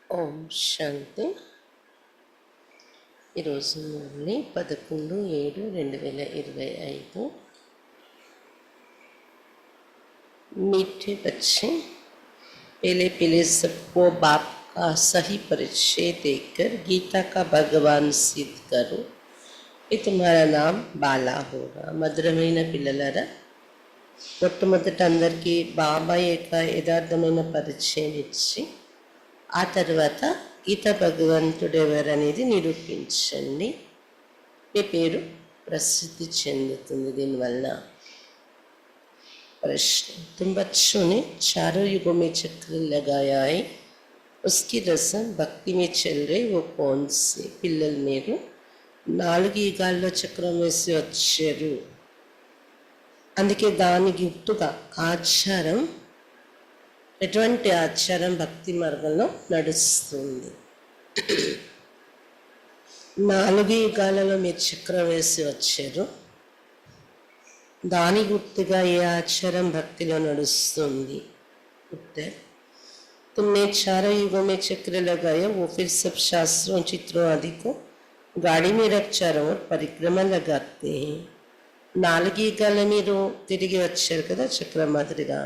ఓం శాంతి. ఈరోజు మురళి 11/7/2025. मीठे बच्चे, पहले पहले सबको बाप का सही परिचय देकर गीता का भगवान सिद्ध करो, ये तुम्हारा नाम बाला होगा. మధురమైన పిల్లలారా, మొట్టమొదట అందరికీ బాబాయ్ యొక్క యథార్థమైన పరిచయం ఇచ్చి ఆ తర్వాత గీత భగవంతుడు ఎవరనేది నిరూపించండి. మీ పేరు ప్రసిద్ధి చెందుతుంది దీనివల్ల. प्रश्न: तुम बच्चों ने चारों युगों में चक्र लगाया है, उसकी रस्म भक्ति में चल रहे वो कौन से? పిల్లలు మీరు 4 యుగాల్లో చక్రం వేసి వచ్చారు, అందుకే దాని గుర్తుగా ఆచారం, ఎటువంటి ఆచారం భక్తి మార్గంలో నడుస్తుంది. 4 యుగాలలో మీరు చక్రం వేసి వచ్చారు, దాని గుర్తుగా ఏ ఆచారం భక్తిలో నడుస్తుంది? उत्तर: तुमने चारों युगों में चक्र लगाया, वो फिर सब शास्त्रों चित्रों आदि को गाड़ी में रख चारों ओर परिक्रमा लगाते हैं. 4 యుగాల మీరు తిరిగి వచ్చారు కదా చక్ర మాదిరిగా,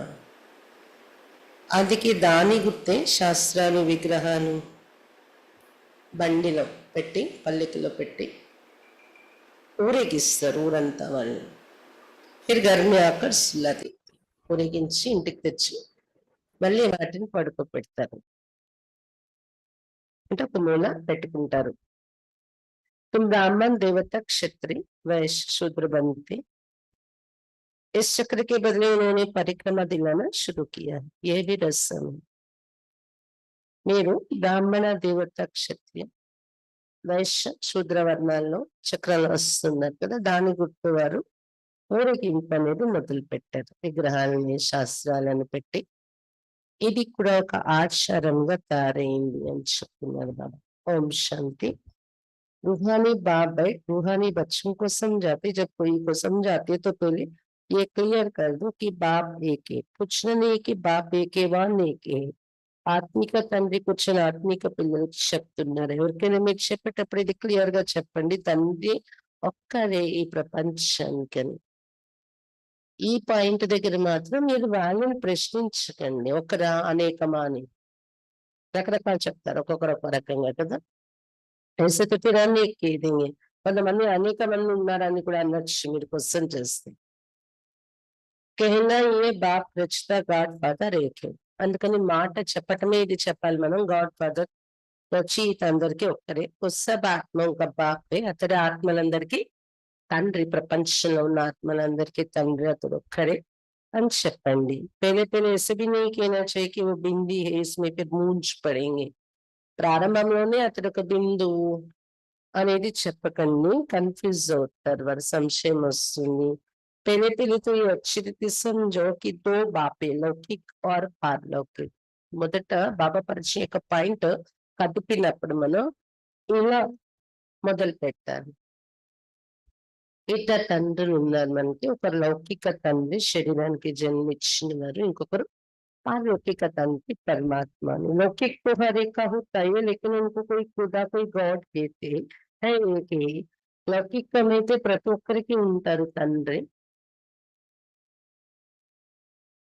అందుకే దాని గుర్తే శాస్త్రాలు విగ్రహాలు బండిలో పెట్టి పల్లెకిలో పెట్టి ఊరేగిస్తారు ఊరంతా వాళ్ళు. फिर घर में आकर सुला देते, ఊరేగించి ఇంటికి తెచ్చి మళ్ళీ వాటిని పడుకోబెడతారు, అంటే ఒక మూల పెట్టుకుంటారు. तुम ब्राह्मण देवता क्षत्रिय वैश्य शूद्र बनते, इस चक्र के बदले उन्होंने परिक्रमा दिलाना शुरू किया. यह भी रस्म है. మీరు బ్రాహ్మణ దేవత క్షత్రియ వైశ్య శూద్ర వర్ణాల్లో చక్రాలు వస్తున్నారు కదా, దాని గుర్తు వారు ఊరేగింపు అనేది మొదలు పెట్టారు, విగ్రహాలని శాస్త్రాలను పెట్టి. ఇది కూడా ఒక ఆచారంగా తయారైంది అని చెప్తున్నారు బాబా. ఓం శాంతి. रूहानी बाप बैठ रूहानी बच्चों को समझाते, जब कोई को समझाते तो पहले ये क्लियर कर दो कि बाप एक है. पूछना नहीं कि बाप एक है वान एक है. ఆత్మిక తండ్రి కూర్చొని ఆత్మిక పిల్లలకి చెప్తున్నారు. ఎవరికైనా మీరు చెప్పేటప్పుడు ఇది క్లియర్ గా చెప్పండి, తండ్రి ఒక్కరే ఈ ప్రపంచానికి అని. ఈ పాయింట్ దగ్గర మాత్రం మీరు వాళ్ళని ప్రశ్నించకండి, ఒకరా అనేకమా అని. రకరకాలు చెప్తారు, ఒక్కొక్కరు ఒక రకంగా కదా. ऐसे तो फिर अनेक कह देंगे, కొంతమంది అనేక మంది ఉన్నారని కూడా అనొచ్చు మీరు క్వశ్చన్ చేస్తే. कहना ये बाप रचता गाड फादर एक है. అందుకని మాట చెప్పటమే ఇది చెప్పాలి మనం. గాడ్ ఫాదర్ రచయిత అందరికీ ఒక్కరే. సబ్ ఆత్మ ఒక బాపే, అతడి ఆత్మలందరికీ తండ్రి, ప్రపంచంలో ఉన్న ఆత్మలందరికీ తండ్రి అతడు ఒక్కరే అని చెప్పండి. पहले पहले ऐसे भी नहीं कहना चाहिए कि वो बिंदी है इसमें फिर मूंज पड़ेंगे. ప్రారంభంలోనే అతడు ఒక బిందువు అనేది చెప్పకండి, కన్ఫ్యూజ్ అవుతారు, వారి సంశయం వస్తుంది. पहले पहले तो ये अच्छी रीति समझो कि 2 बापे, लौकिक और पारलौकिक. మొదట బాబా పరిచయం యొక్క పాయింట్ కదిపినప్పుడు మనం ఇలా మొదలు పెట్టాలి. ఇద్దరు తండ్రులు ఉన్నారు మనకి. ఒకరు లౌకిక తండ్రి, శరీరానికి జన్మించిన వారు, ఇంకొకరు पारलौकिक తండ్రి परमात्मा ने. लौकिक तो हर एक का होता है, लेकिन उनको कोई खुदा कोई गॉड कहते है एक ही. లౌకికమైతే ప్రతి ఒక్కరికి ఉంటారు తండ్రి,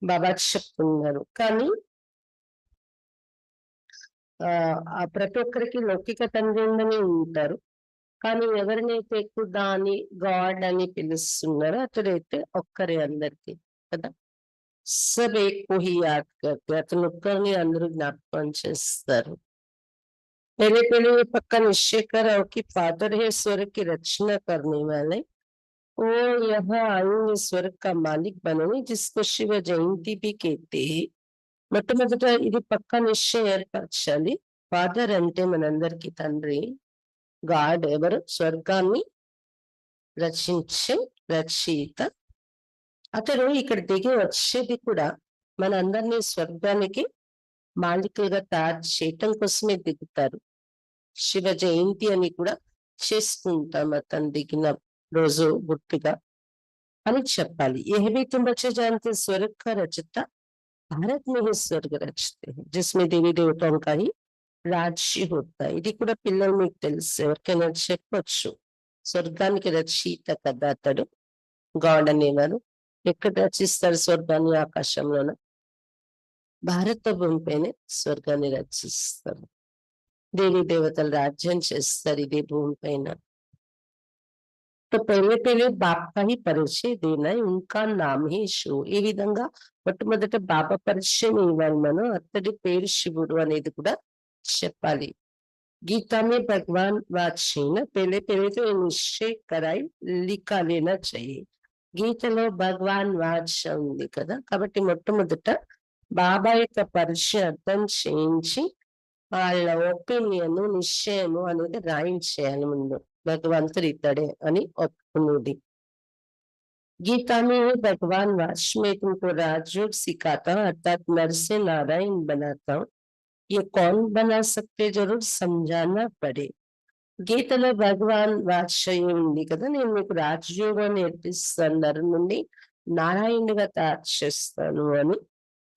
బాబా చెప్తున్నారు. కానీ ప్రతి ఒక్కరికి లౌకిక తండ్రి ఉండనే ఉంటారు. కానీ ఎవరినైతే ఖుదా అని గాడ్ అని పిలుస్తున్నారో అతడైతే ఒక్కరే అందరికి కదా. सब एक को ही याद करते, అతను ఒక్కరిని అందరూ జ్ఞాపకం చేస్తారు. पहले पहले ये पक्का निश्चय करो कि फादर है स्वर्ग की रचना करने वाले, वो यहाँ आएंगे स्वर्ग का मालिक बनने, जिसको शिव जयंती भी कहते हैं. మొట్టమొదట ఇది పక్కా నిశ్చయం ఏర్పరచాలి. ఫాదర్ అంటే మనందరికి తండ్రి, గాడ్ ఎవరు? స్వర్గాన్ని రచించే రచయిత. అతడు ఇక్కడ దిగి వచ్చేది కూడా మన అందరినీ స్వర్గానికి మాలికలుగా తయారు చేయటం కోసమే దిగుతారు. శివ జయంతి అని కూడా చేసుకుంటాం అతను దిగిన రోజు గుర్తుగా అని చెప్పాలి. यह भी तुम बच्चे जानते, स्वर्ग का रचता भारत में ही स्वर्ग रचते हैं, जिसमें देवी देवताओं का ही రాజ్య హోతా. ఇది కూడా పిల్లలు మీకు తెలుసు, ఎవరికైనా చెప్పొచ్చు. స్వర్గానికి రచయిత కదా అతడు, గాడ్ అనేవారు. ఎక్కడ రచిస్తారు స్వర్గాన్ని? ఆకాశంలోన. భారత భూమిపైనే స్వర్గాన్ని రచిస్తారు. దేవీ దేవతలు రాజ్యం చేస్తారు ఇదే భూమిపైన. तो पहले पहले बाप का ही परिचय देना है, उनका नाम ही శివు. ఈ విధంగా మొట్టమొదట బాబా పరిచయం ఇవ్వాలి మనం. అతడి పేరు శివుడు అనేది కూడా చెప్పాలి. गीता में भगवान वाची न पहले पहले तो ये निश्चय कराई लिखा लेना चाहिए. గీతలో భగవాన్ వాచ్ ఉంది కదా, కాబట్టి మొట్టమొదట బాబా యొక్క పరిచయం అర్థం చేయించి వాళ్ళ ఒపీనియన్, నిశ్చయము అనేది రాయించేయాలి ముందు. భగవంతుడు ఇతడే అని ఒప్పుకునేది. गीता में भगवान वाच में तुमको राजयोग सिखाता हूँ, अर्थात नर से नारायण बनाता हूँ. ये कौन बना सकते, जरूर समझाना पड़े. గీతలో భగవాన్ వాత్సల్యం ఉంది కదా, నేను మీకు రాజయోగం నేర్పిస్తాను, నరు నుండి నారాయణుడిగా తయారు చేస్తాను అని.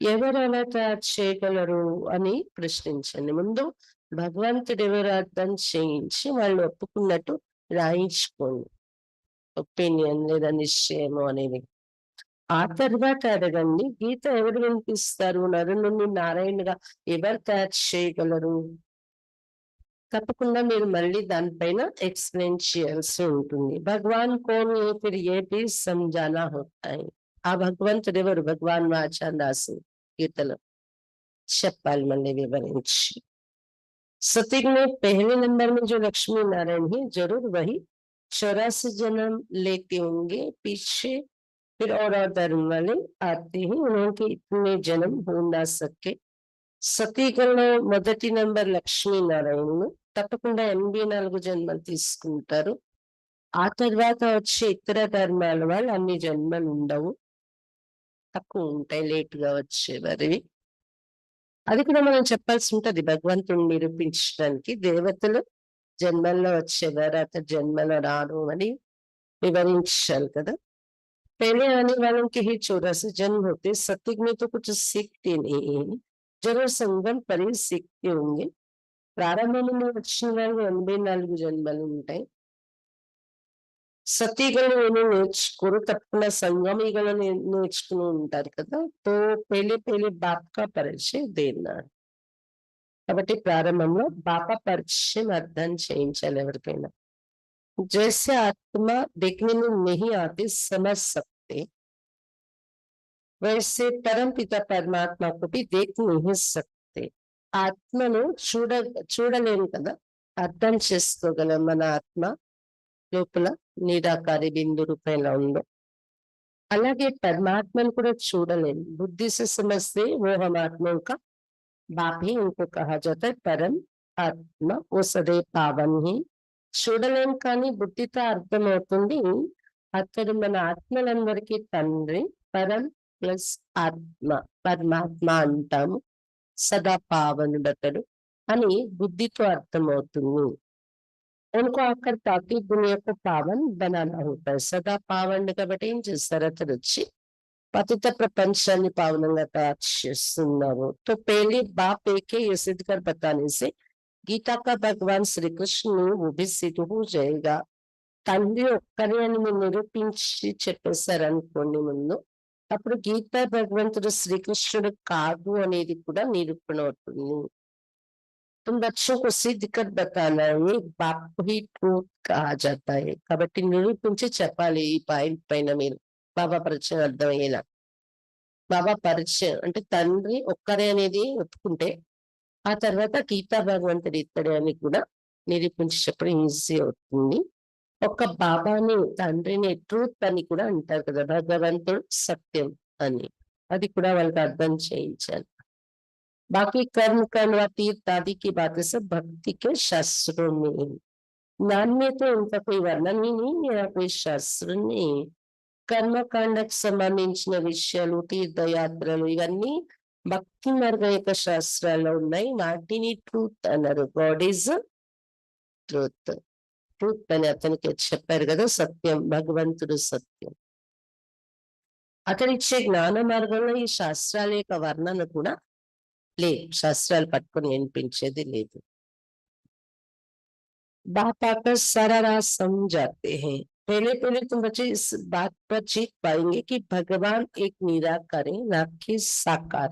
ఎవరు అలా తయారు చేయగలరు అని ప్రశ్నించండి. ముందు భగవంతుడు ఎవరు అర్థం చేయించి వాళ్ళు ఒప్పుకున్నట్టు రాయించుకోండి, ఒపీనియన్ లేదా నిశ్చయము అనేది. ఆ తర్వాత అడగండి, గీత ఎవరు వినిపిస్తారు, నరు నుండి నారాయణుగా ఎవరు తయారు చేయగలరు. తప్పకుండా మీరు మళ్ళీ దానిపైన ఎక్స్ప్లెయిన్ చేయాల్సి ఉంటుంది. భగవాన్ కోన్ ఫిర్ ఏ భీ సమझाना होता है. ఆ భగవంతుడు ఎవరు? భగవాన్ వాచా రాసి గీతలో చెప్పాలి మళ్ళీ వివరించి. सतयुग में पहले नंबर में जो लक्ष्मी नारायण है, जरूर वही 84 जन्म लेते होंगे. पीछे फिर और धर्म वाले आते हैं, उनके इतने जन्म हो ना सके. సతీగంలో మొదటి నంబర్ లక్ష్మీనారాయణులు తప్పకుండా 84 జన్మలు తీసుకుంటారు. ఆ తర్వాత వచ్చే ఇతర ధర్మాల వాళ్ళు అన్ని జన్మలు ఉండవు, తక్కువ ఉంటాయి, లేటుగా వచ్చేవారివి. అది కూడా మనం చెప్పాల్సి ఉంటది భగవంతుని నిరూపించడానికి. దేవతలు జన్మల్లో వచ్చేవారు, అతని జన్మలో రారు అని వివరించాలి కదా. पहले आने वालों के ही 84 जन्म होते. सतयुग में तो कुछ सीखते नहीं, जरूर संगम पर ही सीखते होंगे. ప్రారంభం నుండి వచ్చిన వాళ్ళు 84 జన్మలు ఉంటాయి. సతీగలు ఏమీ నేర్చుకోరు, తప్పకుండా సంగమిగలు నేర్చుకుని ఉంటారు కదా. తో పెళ్లి పెళ్లి బాపా పరిచయం దేన్నారు. కాబట్టి ప్రారంభంలో బాపా పరిచయం అర్థం చేయించాలి ఎవరికైనా. जैसे आत्मा देखने में नहीं आती समझ सकते, वैसे परम पिता परमात्मा को भी देख नहीं सकते. ఆత్మను చూడలేము కదా, అర్థం చేసుకోగలం. మన ఆత్మ లోపల నిరాకారి బిందు రూపంలో ఉందో, అలాగే పరమాత్మను కూడా చూడలేము. బుద్ధి से समझते वो हम आत्माओं का बाप ही उनको कहा जाता है. परम आत्मा वो सदैव पावन ही. చూడలేం కానీ బుద్ధితో అర్థమవుతుంది, అతడు మన ఆత్మలందరికీ తండ్రి. పరం ప్లస్ ఆత్మ, పరమాత్మ అంటాము. సదా పావనుడతడు అని బుద్ధితో అర్థమవుతుంది. उनको आकर ताकि दुनिया को पावन बनाना होता है. సదా పావనుడు కాబట్టి ఏం చేస్తారు, అతడు వచ్చి పతిత ప్రపంచాన్ని పావనంగా తయారు చేస్తున్నారు. तो पहले बाप एक है ये सिद्ध कर बताने से गीता का भगवान श्री कृष्ण वो भी सिद्ध हो जाएगा. తండ్రి ఒక్కరే అని మీరు నిరూపించి చెప్పేశారు అనుకోండి ముందు, అప్పుడు గీత భగవంతుడు శ్రీకృష్ణుడు కాదు అనేది కూడా నిరూపణ అవుతుంది. तुम बच्चों को सिद्ध कर बताना है, बाप को ही ट्रूथ कहा जाता है. కాబట్టి నిరూపించి చెప్పాలి ఈ పాయింట్ పైన మీరు. బాబా పరిచయం అర్థమయ్యేలా. బాబా పరిచయం అంటే తండ్రి ఒక్కరే అనేది ఒప్పుకుంటే ఆ తర్వాత గీతా భగవంతుడు ఇత్తడే అని కూడా నిరూపించి చెప్పడం ఈజీ అవుతుంది. ఒక బాబాని, తండ్రిని ట్రూత్ అని కూడా అంటారు కదా, భగవంతుడు సత్యం అని. అది కూడా వాళ్ళకి అర్థం చేయించాలి. बाकी कर्म कर्म व तीर्थ आदि की बातें सब भक्ति के शास्त्रों में. ज्ञान में तो उनका कोई वर्णन ही नहीं, मेरा कोई शास्त्र नहीं. కర్మకాండకు సంబంధించిన విషయాలు, తీర్థయాత్రలు ఇవన్నీ భక్తి మార్గం యొక్క శాస్త్రాల్లో ఉన్నాయి. వాటిని ట్రూత్ అన్నారు. God is truth. ట్రూత్ అని అతనికి చెప్పారు కదా, సత్యం, భగవంతుడు సత్యం. అతనిచ్చే జ్ఞాన మార్గంలో ఈ శాస్త్రాల యొక్క వర్ణన కూడా లేదు, శాస్త్రాలు పట్టుకొని వినిపించేది లేదు. बाप आकर सारा राज समझाते हैं। पहले पहले तुम बच्चे इस बात पर जीत पाएंगे कि भगवान एक निराकार है, ना कि साकार।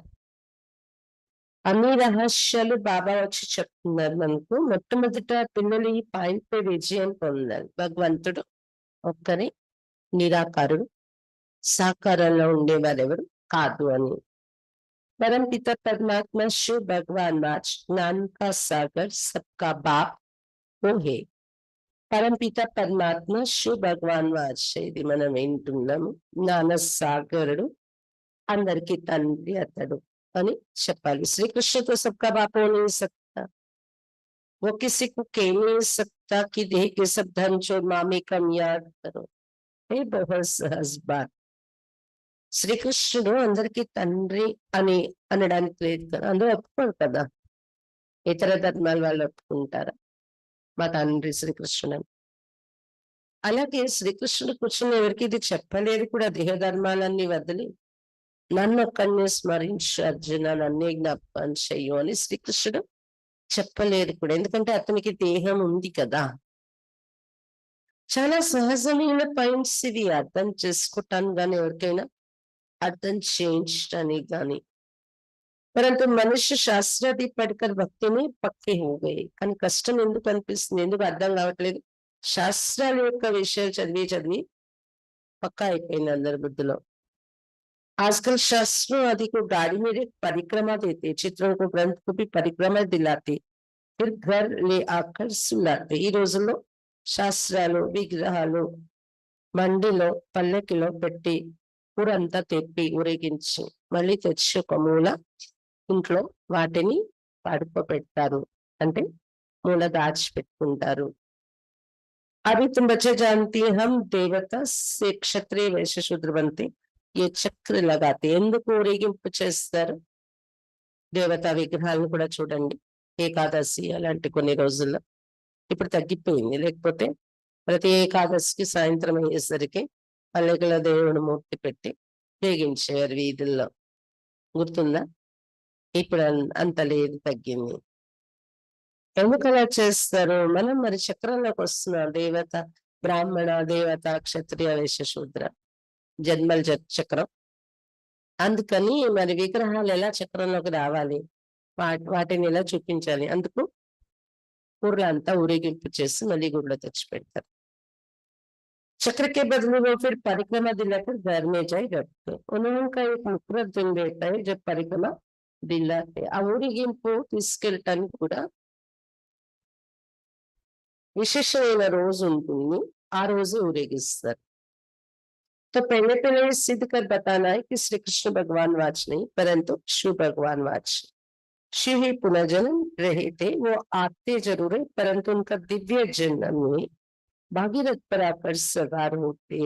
అన్ని రహస్యాలు బాబా వచ్చి చెప్తున్నారు మనకు. మొట్టమొదట పిల్లలు ఈ పాయింట్ పై విజయం పొందాలి. భగవంతుడు ఒక్కరే నిరాకారుడు, సాకారంలో ఉండేవారెవరు కాదు అని. परम पिता परमात्मा शिव भगवान नाच ज्ञान का सागर सबका बाप वो है। పరంపిత పరమాత్మ శివ భగవాన్ వాచ్, ఇది మనం వింటున్నాము. జ్ఞాన సాగరుడు, అందరికి తండ్రి అతడు అని చెప్పాలి. శ్రీకృష్ణ తో సబ్కా బాప్ हो नहीं सकता, वो किसी को कह नहीं सकता कि देह के सब धन छोड़ मामे कम याद करो, ये बहुत सहज बात. శ్రీకృష్ణుడు అందరికి తండ్రి అని అనడానికి లేదు కదా, అందరూ ఒప్పుకోరు కదా. ఇతర ధర్మాల వాళ్ళు ఒప్పుకుంటారా మా తండ్రి శ్రీకృష్ణుడు? అలాగే శ్రీకృష్ణుడు కూర్చుని ఎవరికి ఇది చెప్పలేదు కూడా. దేహధర్మాలన్నీ వదిలి నన్ను ఒక్కడిని స్మరించు అర్జున, నన్నే జ్ఞాపకం చెయ్యు అని శ్రీకృష్ణుడు చెప్పలేదు కూడా. ఎందుకంటే అతనికి దేహం ఉంది కదా. చాలా సహజమైన పాయింట్స్ ఇవి, అర్థం చేసుకోవటానికి కానీ ఎవరికైనా అర్థం చేయించడానికి కానీ. परंतु मनुष्य शास्त्रादि पढ़कर भक्ति में पक्के हो गए. కానీ కష్టం ఎందుకు అనిపిస్తుంది, ఎందుకు అర్థం కావట్లేదు? శాస్త్రాల యొక్క విషయాలు చదివి చదివి పక్కా అయిపోయింది అందరి బుద్ధిలో. आजकल शास्त्रों आदि को गाड़ी में एक परिक्रमा देते, चित्रों को ग्रंथ को भी परिक्रमा दिलाते, फिर घर ले आकर सुलाते. ఈ రోజుల్లో శాస్త్రాలు విగ్రహాలు మండిలో పల్లెకిలో పెట్టి ఊరంతా తెప్పి ఊరేగించి మళ్ళీ తెచ్చి ఒక మూల ఇంట్లో వాటిని పడుకోబెడతారు, అంటే మూల దాచిపెట్టుకుంటారు. अभी तुम बच्चे जानती है हम देवता से क्षत्रिय वैश्य शूद्र बनते ये చక్ర लगाते. ఎందుకు ఊరేగింపు చేస్తారు? దేవతా విగ్రహాలను కూడా చూడండి, ఏకాదశి అలాంటి కొన్ని రోజుల్లో. ఇప్పుడు తగ్గిపోయింది, లేకపోతే ప్రతి ఏకాదశికి సాయంత్రం అయ్యేసరికి పల్లెకుల దేవుడు మూర్తి పెట్టి వేగించేవారు వీధుల్లో, గుర్తుందా? ఇప్పుడు అంత లేదు, తగ్గింది. ఎందుకు అలా చేస్తారు? మనం మరి చక్రంలోకి వస్తున్నాం. దేవత, బ్రాహ్మణ, దేవత, క్షత్రియ, వైశ్య, శూద్ర జన్మల చక్రం. అందుకని మరి విగ్రహాలు ఎలా చక్రంలోకి రావాలి, వాటిని ఎలా చూపించాలి? అందుకు ఊర్లంతా ఊరేగింపు చేసి మళ్ళీ గుడిలో తెచ్చి పెడతారు. चक्र के बदले वो फिर परिक्रमा दिलाकर घर में जाए रखते. उनका एक मुकरर दिन रहता है जब परिक्रमा दिलाते. ఆ ఊరేగింపు తీసుకెళ్ళటానికి కూడా విశేషమైన రోజు ఉంటుంది, ఆ రోజు ఊరేగిస్తారు. तो पहले पहले सिद्ध कर बताना है कि श्री कृष्ण भगवान वाच नहीं परंतु शिव भगवान वाच. शिव ही पुनर्जन्म रहे थे, वो आते जरूर है परंतु उनका दिव्य जन्म में భాగీరథ్ पर आकर सवार होते.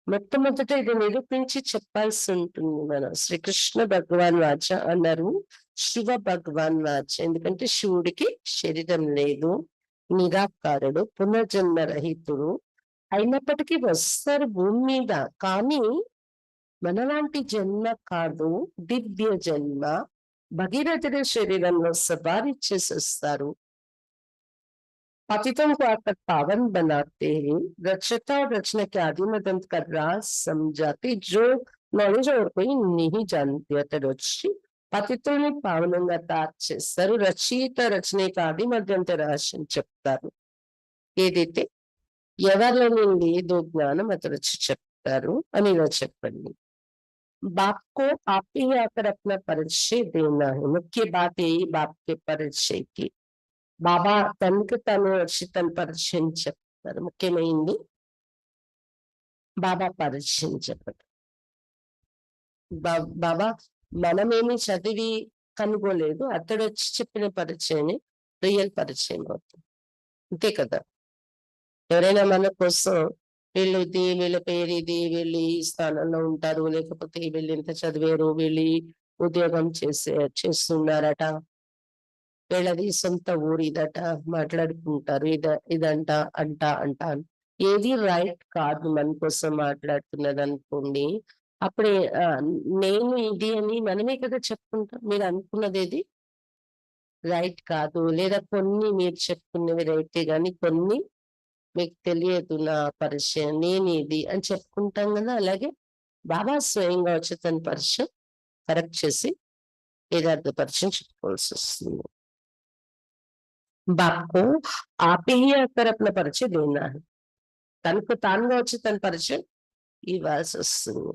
మొట్టమొదట ఇది నిరూపించి చెప్పాల్సి ఉంటుంది మనం. శ్రీకృష్ణ భగవాన్ వాచ అన్నారు, శివ భగవాన్ వాచ. ఎందుకంటే శివుడికి శరీరం లేదు, నిరాకారుడు, పునర్జన్మ రహితుడు. అయినప్పటికీ వస్తారు భూమి మీద, కానీ మనలాంటి జన్మ కాదు, దివ్య జన్మ. భగీరథుడి శరీరంలో సవారీ చేసి వస్తారు. पतितों को आकर पावन बनाते हैं, रचता और रचना के आदि मदंत का राज समझाते, जो नॉलेज और कोई नहीं जानते. अतः रची పతితుల్ని పావనంగా తయారు చేస్తారు. రచయిత రచనకి ఆది మధ్యంత రహస్యం చెప్తారు. ఏదైతే ఎవరిలో లేదో జ్ఞానం అతడు వచ్చి చెప్తారు అని ఇలా చెప్పండి. बाप को आप ही आकर अपना परिचय देना है. मुख्य बात यही बाप के परिचय की. బాబా తనకి తను వచ్చి తన పరిచయం చెప్తారు. ముఖ్యమైనది బాబా పరిచయం చెప్పడం. బాబా మనమేమి చదివి కనుగోలేదు, అతడు వచ్చి చెప్పిన పరిచయం రియల్ పరిచయం అవుతుంది. అంతే కదా. ఎవరైనా మన కోసం వీళ్ళు ఇది, వీళ్ళ పేరు ఇది, వీళ్ళు ఈ స్థానంలో ఉంటారు, లేకపోతే వీళ్ళు ఇంత చదివారు, వీళ్ళు ఉద్యోగం చేస్తున్నారట, వీళ్ళది సొంత ఊరు ఇదట, మాట్లాడుకుంటారు ఇదంట అంట. ఏది రైట్ కాదు మన కోసం మాట్లాడుతున్నది అనుకోండి, అప్పుడే నేను ఇది అని మనమే కదా చెప్పుకుంటాం. మీరు అనుకున్నదేది రైట్ కాదు. లేదా కొన్ని మీరు చెప్పుకున్నవి రైటే గాని కొన్ని మీకు తెలియదు నా పరిచయం. నేనిది అని చెప్పుకుంటాం గదా! అలాగే బాబా స్వయంగా వచ్చి తన పరిచయం కరెక్ట్ చేసి యథార్థ పరిచయం చెప్పుకోవాల్సొస్తుంది. बाप को आप ही आकर अपना परिचय देना है. తనకు తానుగా వచ్చి తన పరిచయం ఇవ్వాల్సి వస్తుంది.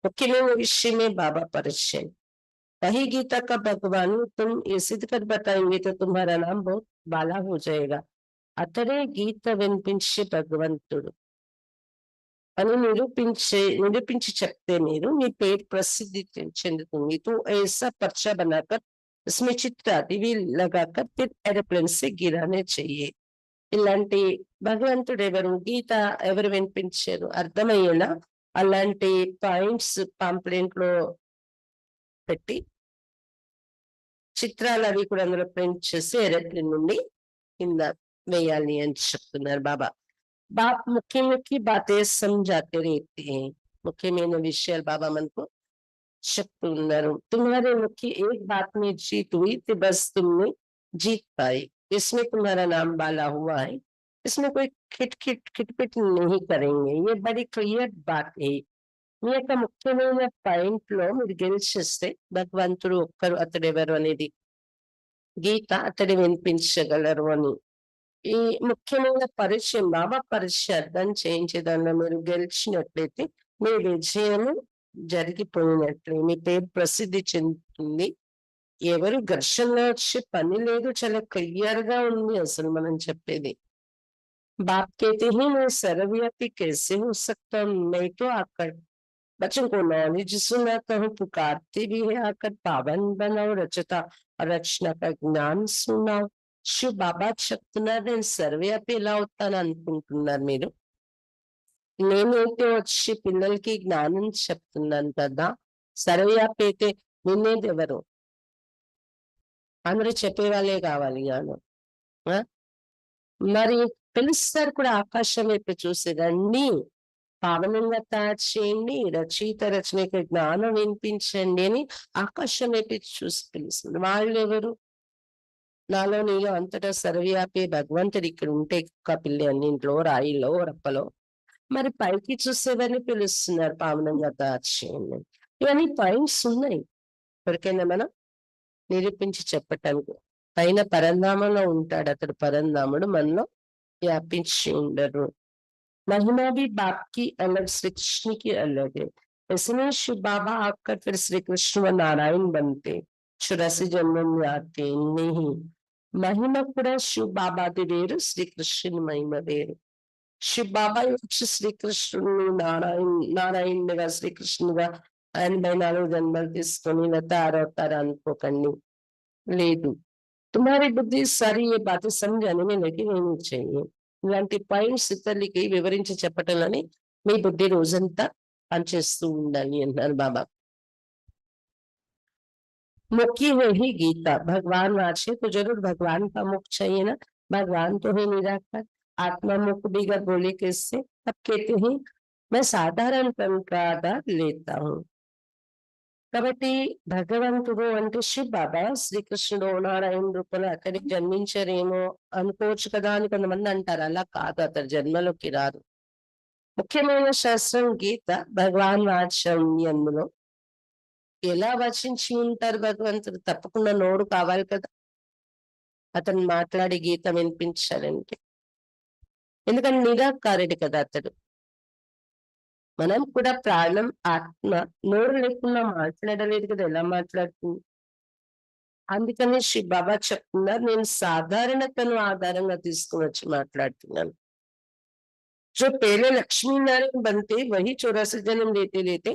ముఖ్యమైన విషయమే బాబా పరిచయం. वही गीता का भगवान तुम ये सिद्ध कर बताएंगे तो तुम्हारा नाम बहुत बाला हो जाएगा. అతడే గీత వినిపించే భగవంతుడు అని నిరూపించి చెప్తే మీరు మీ పేరు ప్రసిద్ధి చెందుతుంది. तो ऐसा पर्चा बनाकर इसमें चित्र आदि भी लगाकर फिर एरोप्लेन से गिराने चाहिए. ఇలాంటి భగవంతుడు ఎవరు, గీత ఎవరు వినిపించారు అర్థమయ్యేలా అలాంటి పాయింట్స్ పాంప్లెంట్ లో పెట్టి చిత్రాలు అవి కూడా అందులో ప్రింట్ చేసి ఏరోప్లేన్ నుండి కింద వేయాలి అని చెప్తున్నారు బాబా. బాప్ ముఖ్య ముఖ్య బాతే సమझाते रहते हैं. ముఖ్యమైన విషయాలు బాబా మనకు చెప్తున్నారు. तुम्हारे मुख्य एक बात में जीत हुई तो बस तुमने जीत पाई. इसमें तुम्हारा नाम बाला हुआ है. इसमें कोई खिटपिट नहीं करेंगे. ये बड़ी क्लियर बात है. మీ యొక్క ముఖ్యమైన పాయింట్ లో మీరు గెలిచేస్తే భగవంతుడు ఒక్కరు అతడెవరు అనేది గీత అతడి వినిపించగలరు అని ఈ ముఖ్యమైన పరిచయం బాబా పరిచయం అర్థం చేయించే దానిలో మీరు గెలిచినట్లయితే మీ విజయము జరిగిపోయినట్లే, మీ పేరు ప్రసిద్ధి చెందుతుంది. ఎవరు ఘర్షణలో వచ్చే పని లేదు. చాలా క్లియర్ గా ఉంది అసలు మనం చెప్పేది. बाप कहते हैं मैं सर्वव्यापी कैसे हो सकता हूँ. मैं तो आकर बच्चों को नॉलेज सुनाता हूँ, पुकारते भी है आकर पावन बनाओ, रचता और रचना का ज्ञान सुनाओ. శివ బాబా చెప్తున్నారు నేను సర్వవ్యాపి ఎలా అవుతాను అనుకుంటున్నారు మీరు. నేనైతే వచ్చి పిల్లలకి జ్ఞానం చెప్తున్నాను కదా. సర్వవ్యాపి అయితే నిన్నేది ఎవరు? అందరూ చెప్పేవాళ్ళే కావాలి జ్ఞానం. మరి పిలుస్తారు కూడా ఆకాశం వైపు చూసి రండి, పావనంగా తయారు చేయండి, రచయిత రచనకి జ్ఞానం వినిపించండి అని ఆకాశం వైపు చూసి పిలుస్తుంది. వాళ్ళు ఎవరు? నాలో నీలో అంతటా సర్వవ్యాపి భగవంతుడు ఇక్కడ ఉంటే కపిల్లి అన్నింట్లో రాయిలో రప్పలో మరి పైకి చూసేవారిని పిలుస్తున్నారు పావనంగా తయారు చేయండి. ఇవన్నీ పాయింట్స్ ఉన్నాయి. ఎవరికైనా మనం నిరూపించి చెప్పటానికి. పైన పరంధామంలో ఉంటాడు అతడు, పరంధాముడు మనలో వ్యాపించి ఉండరు. महिमा भी बाप की अलग, श्री कृष्ण की अलग है. इसमें शिव बाबा आकर फिर श्री कृष्ण व नारायण बनते, 84 जन्म में आते नहीं. మహిమ కూడా శివ బాబాది వేరు, శ్రీకృష్ణుని మహిమ వేరు. శివ బాబా వచ్చి శ్రీకృష్ణుని నారాయణుడిగా శ్రీకృష్ణుగా 84 జన్మలు తీసుకొని ఇలా తయారవుతారు అనుకోకండి. లేదు. तुम्हारी बुद्धि सारी ये बातें समझाने में लगी रहनी चाहिए. ఇలాంటి పాయింట్స్ ఇతరులకి వివరించి చెప్పటంలోని మీ బుద్ధి రోజంతా పనిచేస్తూ ఉండాలి అన్నారు బాబా. मुख्य है ही गीता. भगवान वाचे तो जरूर भगवान का मुख चाहिए ना. भगवान तो है निराकार. आत्मा मुख बिगर बोले किससे? अब कहते हैं मैं साधारण कर्म का आधार लेता हूँ. కాబట్టి భగవంతుడు అంటే శివ్ బాబా శ్రీకృష్ణుడు నారాయణ రూపంలో అక్కడికి జన్మించారేమో అనుకోవచ్చు కదా అని కొంతమంది అంటారు. అలా కాదు, అతడు జన్మలోకి రారు. ముఖ్యమైన శాస్త్రం గీత భగవాన్ వాచమ్యంలో ఎలా వచించి ఉంటారు భగవంతుడు? తప్పకుండా నోరు కావాలి కదా అతను మాట్లాడి గీత వినిపించాలంటే. ఎందుకంటే నిరాకారుడు కదా అతడు. మనం కూడా ప్రాణం ఆత్మ నోరు లేకుండా మాట్లాడలేదు కదా, ఎలా మాట్లాడుతుంది? అందుకని శ్రీ బాబా చెప్తున్నారు నేను సాధారణతను ఆధారంగా తీసుకుని వచ్చి మాట్లాడుతున్నాను. जो पहले लक्ष्मी नारायण बनते वही 84 जन्म लेते लेते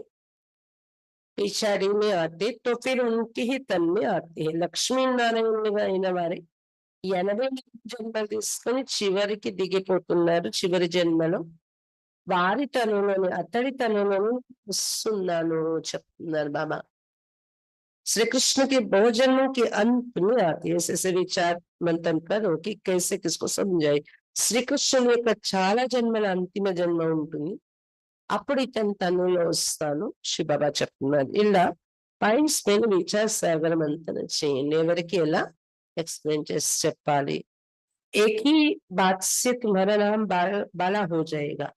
पिछाड़ी में आते तो फिर उनके ही तन में आते हैं. లక్ష్మీ నారాయణ అయిన వారి 80 జన్మలు తీసుకొని చివరికి దిగిపోతున్నారు. చివరి జన్మలో వారి తనులోని అతడి తనులోని వస్తున్నాను చెప్తున్నారు బాబా. श्री कृष्ण के बहु जन्मों के अंत में आती है. ऐसे विचार मंथन करो कि कैसे किसको समझाए. శ్రీకృష్ణుని యొక్క చాలా జన్మల అంతిమ జన్మ ఉంటుంది. అప్పుడు ఇతని తనులో వస్తాను శివబాబా చెప్తున్నారు. ఇలా పాయింట్స్ పైన విచార సాగర మంతనం చేయండి. ఎవరికి ఎలా एक्सप्लेन చేసి చెప్పాలి. एक ही बात से तुम्हारा नाम बाला हो जाएगा,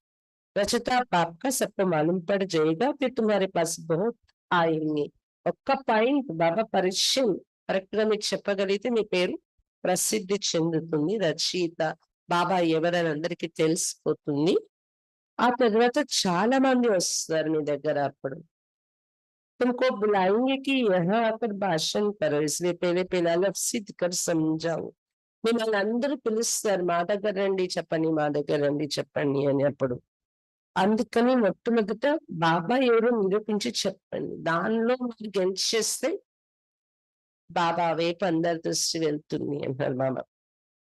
रचता पाप का सबको मालूम पड़ जाएगा, फिर तुम्हारे पास बहुत आएंगे. ఒక్క పాయింట్ బాబా పరిచయం కరెక్ట్ గా మీకు చెప్పగలిగితే మీ పేరు ప్రసిద్ధి చెందుతుంది. రచయిత బాబా ఎవరని అందరికీ తెలిసిపోతుంది. ఆ తర్వాత చాలా మంది వస్తారు మీ దగ్గర. అప్పుడు तुमको बुलाएंगे कि यहाँ आकर भाषण करो, इसलिए पहले पहला लफ्ज सिद्ध कर समझाओ. మిమ్మల్ని అందరూ పిలుస్తారు, మా దగ్గర రండి చెప్పండి, మా దగ్గర రండి చెప్పండి అని. అప్పుడు అందుకని మొట్టమొదట బాబా ఎవరో నిరూపించి చెప్పండి. దానిలో మీరు గెలిచేస్తే బాబా వైపు అందరి దృష్టి వెళ్తుంది అంటారు బాబా.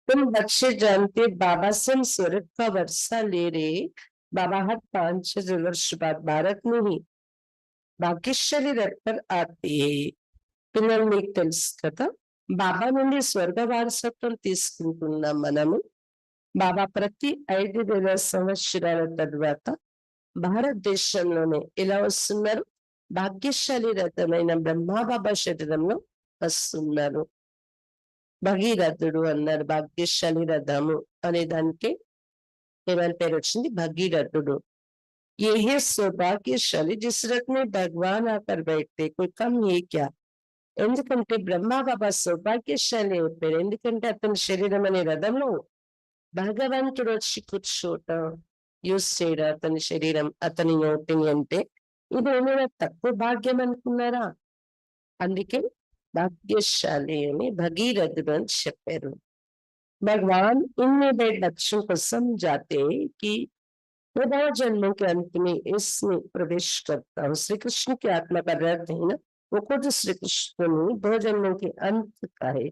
तुम बच्चे जानते बाबा से हम स्वर्ग का वर्षा ले रहे. बाबा हर 5-6 वर्ष बाद भारत में ही భాగ్యశాలి రెప్పర్ ఆతే. పిల్లలు మీకు తెలుసు కదా, బాబా నుండి స్వర్గ వారసత్వం తీసుకుంటున్నాం మనము. బాబా ప్రతి 5,000 సంవత్సరాల తర్వాత భారతదేశంలోనే ఎలా వస్తున్నారు? భాగ్యశాలి రథమైన బ్రహ్మాబాబా శరీరంలో వస్తున్నారు. భగీరథుడు అన్నారు. భాగ్యశాలి రథము అనే దానికి ఏమని పేరు వచ్చింది? భగీరథుడు. ये है सौभाग्यशाली जिस रथ में भगवान आकर बैठते, कोई कम है क्या? ఎందుకంటే బ్రహ్మా బాబా సౌభాగ్యశాలి అయిపోయారు. ఎందుకంటే అతని శరీరం అనే రథంలో భగవంతుడు వచ్చి కూర్చోటం, యూజ్ చేయడం అతని శరీరం, అతని నోటిని. అంటే ఇది ఏమైనా తక్కువ భాగ్యం అనుకున్నారా? అందుకే భాగ్యశాలి అని భగీరథుడు అని చెప్పారు. భగవాన్ ఇన్ని బెడ్ బచ్చోं को समझाते कि मैं 2 जन्मों के अंत में इसमें प्रवेश करता हूँ. श्री कृष्ण की आत्मा का रथ है ना, वो खुद श्री कृष्ण ने 2 जन्मों के अंत का है.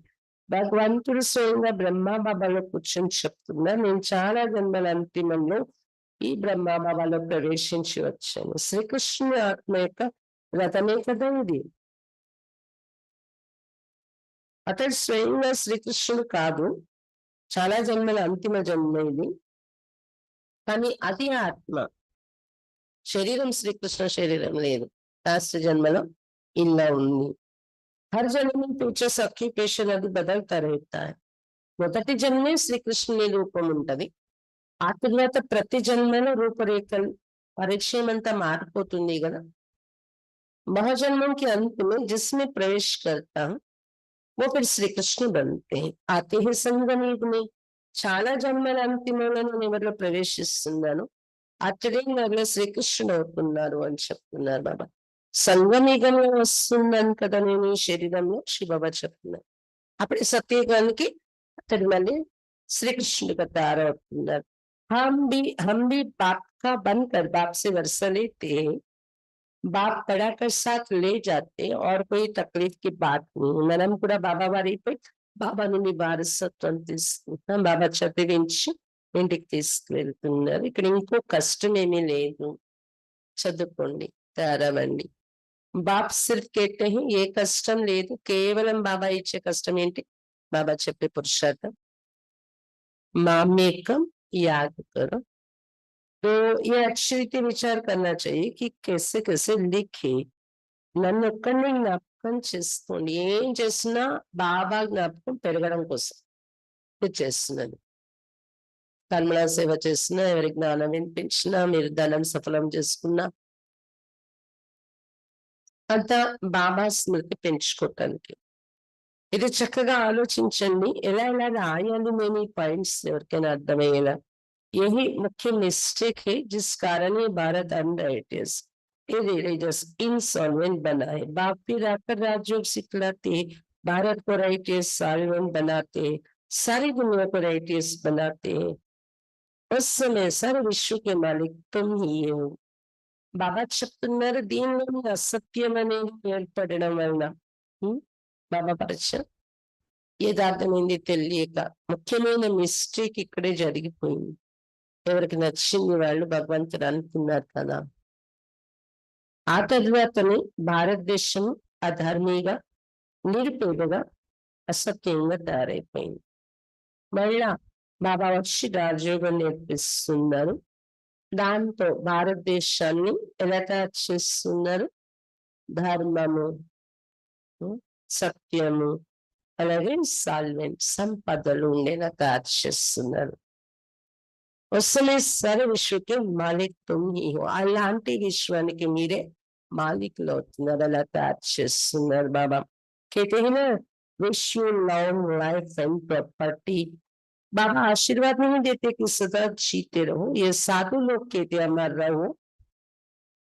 భగవంతుడు స్వయంగా బ్రహ్మా బాబాలో కూర్చొని చెప్తున్నా, నేను చాలా జన్మల అంతిమంలో ఈ బ్రహ్మా బాబాలో ప్రవేశించి వచ్చాను. శ్రీకృష్ణుని ఆత్మ యొక్క రథమే కదా ఇది. అతడు స్వయంగా శ్రీకృష్ణుడు కాదు, చాలా జన్మల అంతిమ జన్మ ఇది. కానీ అది ఆత్మ. శరీరం శ్రీకృష్ణ శరీరం లేదు. లాస్ట్ జన్మలో ఇలా ఉంది. హర్ జన్మ ఫ్యూచర్స్ ఆక్యుపేషన్ అది బదలుతా रहता है. మొదటి జన్మే శ్రీకృష్ణుని రూపం ఉంటది. ఆ తర్వాత ప్రతి జన్మలో రూపరేఖలు పరిచయం అంతా మారిపోతుంది కదా. महाजन्मों के अंत में जिसमें प्रवेश करता हूं वो फिर श्री कृष्ण बनते हैं. आते हैं संगम युग में. చాలా జన్మల అంతిమంలో నేను ఎవరిలో ప్రవేశిస్తున్నాను, అతడే ఎవరిలో శ్రీకృష్ణుడు అవుతున్నారు అని చెప్తున్నారు బాబా. సంగమయుగంలో వస్తున్నాను కదా నేను ఈ శరీరంలో, శివబాబా చెప్తున్నారు. అప్పుడే సత్యయుగానికి అతడు మళ్ళీ శ్రీకృష్ణుడిగా తయారవుతున్నారు. हम भी बाप का बनकर बाप से वर्षा लेते हैं, बाप पढ़ा कर साथ ले जाते और कोई तकलीफ की बात नहीं. మనం కూడా బాబా వారిపై బాబా నుండి వారసత్వం తీసుకుంటాం. బాబా చదివించి ఇంటికి తీసుకువెళ్తున్నారు. ఇక్కడ ఇంకో కష్టం ఏమీ లేదు, చదువుకోండి, తయారవ్వండి. బాప్ సిర్ఫ్ కేతే హై ఏ కష్టం లేదు, కేవలం బాబా ఇచ్చే కష్టం ఏంటి? బాబా చెప్పే పురుషార్థం, मामेकम याद करो. तो ये अच्छी रीति विचार करना चाहिए कि कैसे कैसे लिखे. నన్ను ఒక్కడిని జ్ఞాపకం చేసుకోండి. ఏం చేసినా బాబా జ్ఞాపకం పెరగడం కోసం ఇది చేస్తున్నాను. కర్మల సేవ చేసినా, ఎవరి జ్ఞానం వినిపించినా, మీరు ధనం సఫలం చేసుకున్నా, అంతా బాబా స్మృతి పెంచుకోవటానికి. ఇది చక్కగా ఆలోచించండి. ఎలా ఎలా రాయాలి నేను ఈ పాయింట్స్ ఎవరికైనా అర్థమయ్యేలా. यही मुख्य मिस्टेक है जिस कारण ये भारत अनराइटियस इरेलिजियस इंसॉल्वेंट बना है. बाप फिर आकर राजयोग सिखलाते, भारत को राइटियस सॉल्वेंट बनाते, सारी दुनिया को राइटियस बनाते हैं. उस समय सारे विश्व के मालिक तुम ही हो. బాబా చెప్తున్నారు, దీనిలోని అసత్యం అనేది ఏర్పడడం వలన బాబా పరిచయం యథార్థమైంది తెలియక ముఖ్యమైన మిస్టేక్ ఇక్కడే జరిగిపోయింది. ఎవరికి నచ్చింది వాళ్ళు భగవంతుడు అనుకున్నారు కదా. ఆ తర్వాతనే భారతదేశం అధర్మిగా, నిరుపేదగా, అసత్యంగా తయారైపోయింది. మళ్ళా బాబా వచ్చి రాజయోగం నేర్పిస్తున్నారు. దాంతో భారతదేశాన్ని ఎలా తయారు చేస్తున్నారు? ధర్మము, సత్యము, అలాగే సాల్వెంట్ సంపదలు ఉండేలా తయారు చేస్తున్నారు. उसमें सारे विश्व के मालिक तुम ही हो. అలాంటి విశ్వానికి మీరే మాలికులు అవుతున్నారు. అలా తయారు చేస్తున్నారు బాబా. कहते हैं ना, wish you long life and property. Baba आशीर्वाद नहीं देते कि सदा जीते रहो. ये साधु लोग कहते अमर रहो.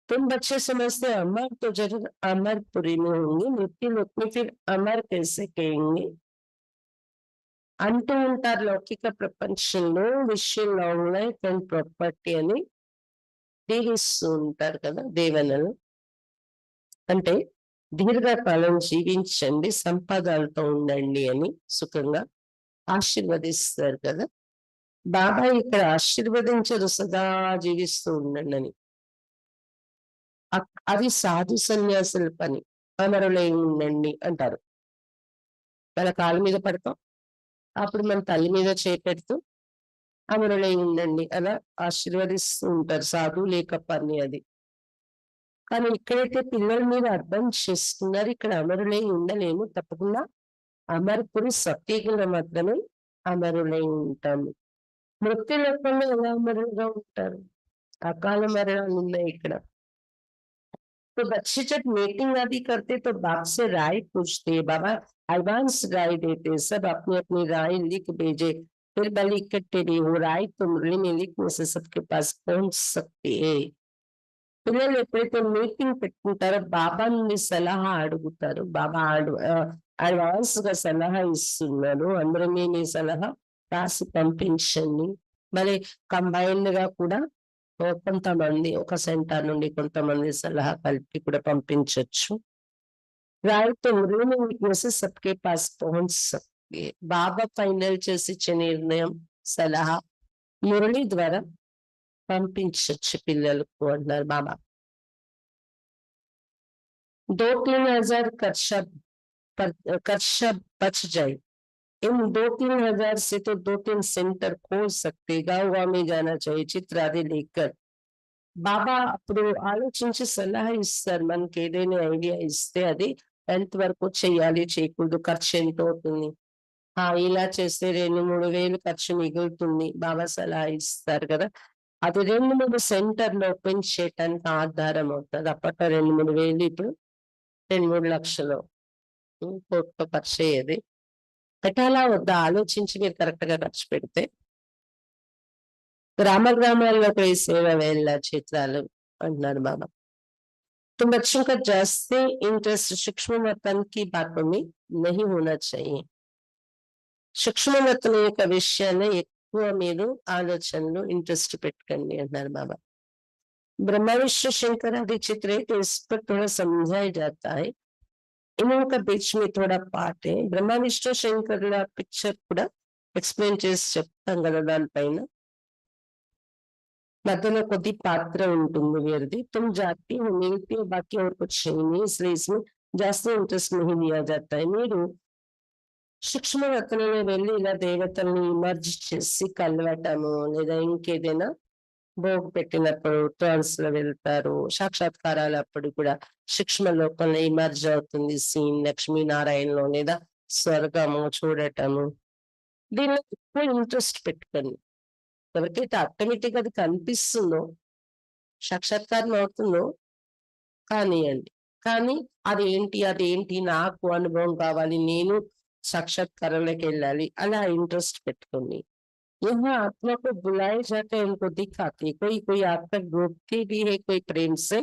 तुम बच्चे समझते अमर तो जरूर अमरपुरी में होंगे, मृत्यु लोक में फिर अमर कैसे कहेंगे? అంటూ ఉంటారు లౌకిక ప్రపంచంలో విషయం లాంగ్ లైఫ్ అండ్ ప్రాపర్టీ అని దీవిస్తూ ఉంటారు కదా దేవనలు. అంటే దీర్ఘకాలం జీవించండి, సంపదలతో ఉండండి అని సుఖంగా ఆశీర్వదిస్తారు కదా. బాబా ఇక్కడ ఆశీర్వదించరు సదా జీవిస్తూ ఉండండి అని. అది సాధు సన్యాసుల పని. అమరులై ఉండండి అంటారు. వాళ్ళ కాళ్ళ మీద పడతాం, అప్పుడు మన తల్లి మీద చేపెడుతూ అమరులై ఉండండి అలా ఆశీర్వదిస్తూ ఉంటారు సాధు లేక పని అది. కానీ ఇక్కడైతే పిల్లల మీద అర్థం చేస్తున్నారు, ఇక్కడ అమరులై ఉండలేము, తప్పకుండా అమరపురి సత్యగుణ మాత్రమే అమరులై ఉంటాము. మృత్యు లోకంలో ఎలా అమరులుగా ఉంటారు? అకాల మరణాలు ఉన్నాయి ఇక్కడ. तो बच्चे जब मीटिंग आदि करते तो बाप से राय पूछते, बाबा एडवांस राय देते, सब अपनी अपनी राय लिख भेजे, फिर भले इकट्ठे भी हो, राय तो मुरली में लिखने से सबके पास पहुंच सकती है. పిల్లలు ఎప్పుడైతే మీటింగ్ పెట్టుకుంటారో బాబా నుండి సలహా అడుగుతారు. బాబా అడ్వాన్స్ గా సలహా ఇస్తున్నారు, అందరినీ మీ సలహా రాసి పంపించండి. మరి కంబైన్డ్ గా కూడా కొంతమంది ఒక సెంటర్ నుండి కొంతమంది సలహా కలిపి కూడా పంపించవచ్చు. రాయితో మురళి సబ్కే పాస్ పहुंच सकती है. బాబా ఫైనల్ చేసి ఇచ్చే నిర్ణయం సలహా మురళి ద్వారా పంపించవచ్చు పిల్లలకు అంటున్నారు బాబా. 2-3 हजार खर्चा बच जाए. इन 2-3 हजार से तो 2-3 सेंटर खोल सकते, गाँव गाँव में जाना चाहिए चित्र आदि लेकर. బాబా అప్పుడు ఆలోచించి సలహా ఇస్తారు. మనకి ఏదైనా ఐడియా ఇస్తే అది ఎంత వరకు చెయ్యాలి, చేయకూడదు, ఖర్చు ఎంత అవుతుంది, ఇలా చేస్తే 2-3 వేలు ఖర్చు మిగులుతుంది, బాబా సలహా ఇస్తారు కదా. అది 2-3 సెంటర్లు ఓపెన్ చేయటానికి ఆధారం అవుతుంది. అప్పట్లో 2-3 వేలు, ఇప్పుడు 2-3 లక్షలు కోట్లు ఖర్చు అయ్యేది. పెట్టాలా వద్దా ఆలోచించి మీరు కరెక్ట్ గా ఖర్చు పెడితే గ్రామ గ్రామాల్లో పోయి సేవ వేళ్ళ చిత్రాలు అంటున్నారు బాబా. तो बच्चों का जास्ती इंटरेस्ट सूक्ष्म वतन की बातों में नहीं होना चाहिए. సూక్ష్మవతనం యొక్క విషయాన్ని ఎక్కువ మీరు ఆలోచనలు ఇంట్రెస్ట్ పెట్టుకోండి అంటున్నారు బాబా. ब्रह्मा विष्णु शंकर आदि चित्र है तो इस पर थोड़ा समझाया जाता है. इनका बीच में थोड़ा पार्ट है. ब्रह्मा विष्णु शंकर पिक्चर కూడా ఎక్స్ప్లెయిన్ చేసి చెప్తాం కదా. దానిపైన మధ్యలో కొద్ది పాత్ర ఉంటుంది వీరిది. तुम जाती हो मिलती हो बाकी और कुछ नहीं, इसलिए इसमें जास्ती इंटरेस्ट नहीं दिया जाता है. మీరు సూక్ష్మవతనంలో వెళ్ళి ఇలా దేవతల్ని ఇమర్జ్ చేసి కలవటము, లేదా ఇంకేదైనా భోగ్ పెట్టినప్పుడు ట్రాన్స్ లో వెళ్తారు, సాక్షాత్కారాలు అప్పుడు కూడా సూక్ష్మ లోకంలో ఇమర్జ్ అవుతుంది సీన్, లక్ష్మీనారాయణలో లేదా స్వర్గము చూడటము. దీనిలో ఎక్కువ ఇంట్రెస్ట్ పెట్టుకోండి. ఎవరికైతే ఆటోమేటిక్ అది కనిపిస్తుందో, సాక్షాత్కారం అవుతుందో కానియండి. కానీ అదేంటి నాకు అనుభవం కావాలి, నేను సాక్షాత్కారంలోకి వెళ్ళాలి, అలా ఇంట్రెస్ట్ పెట్టుకోండి. यहाँ आत्मा को बुलाए जाते हैं, उनको दिखाते, कोई कोई आत्मा रोकती भी है, कोई प्रेम से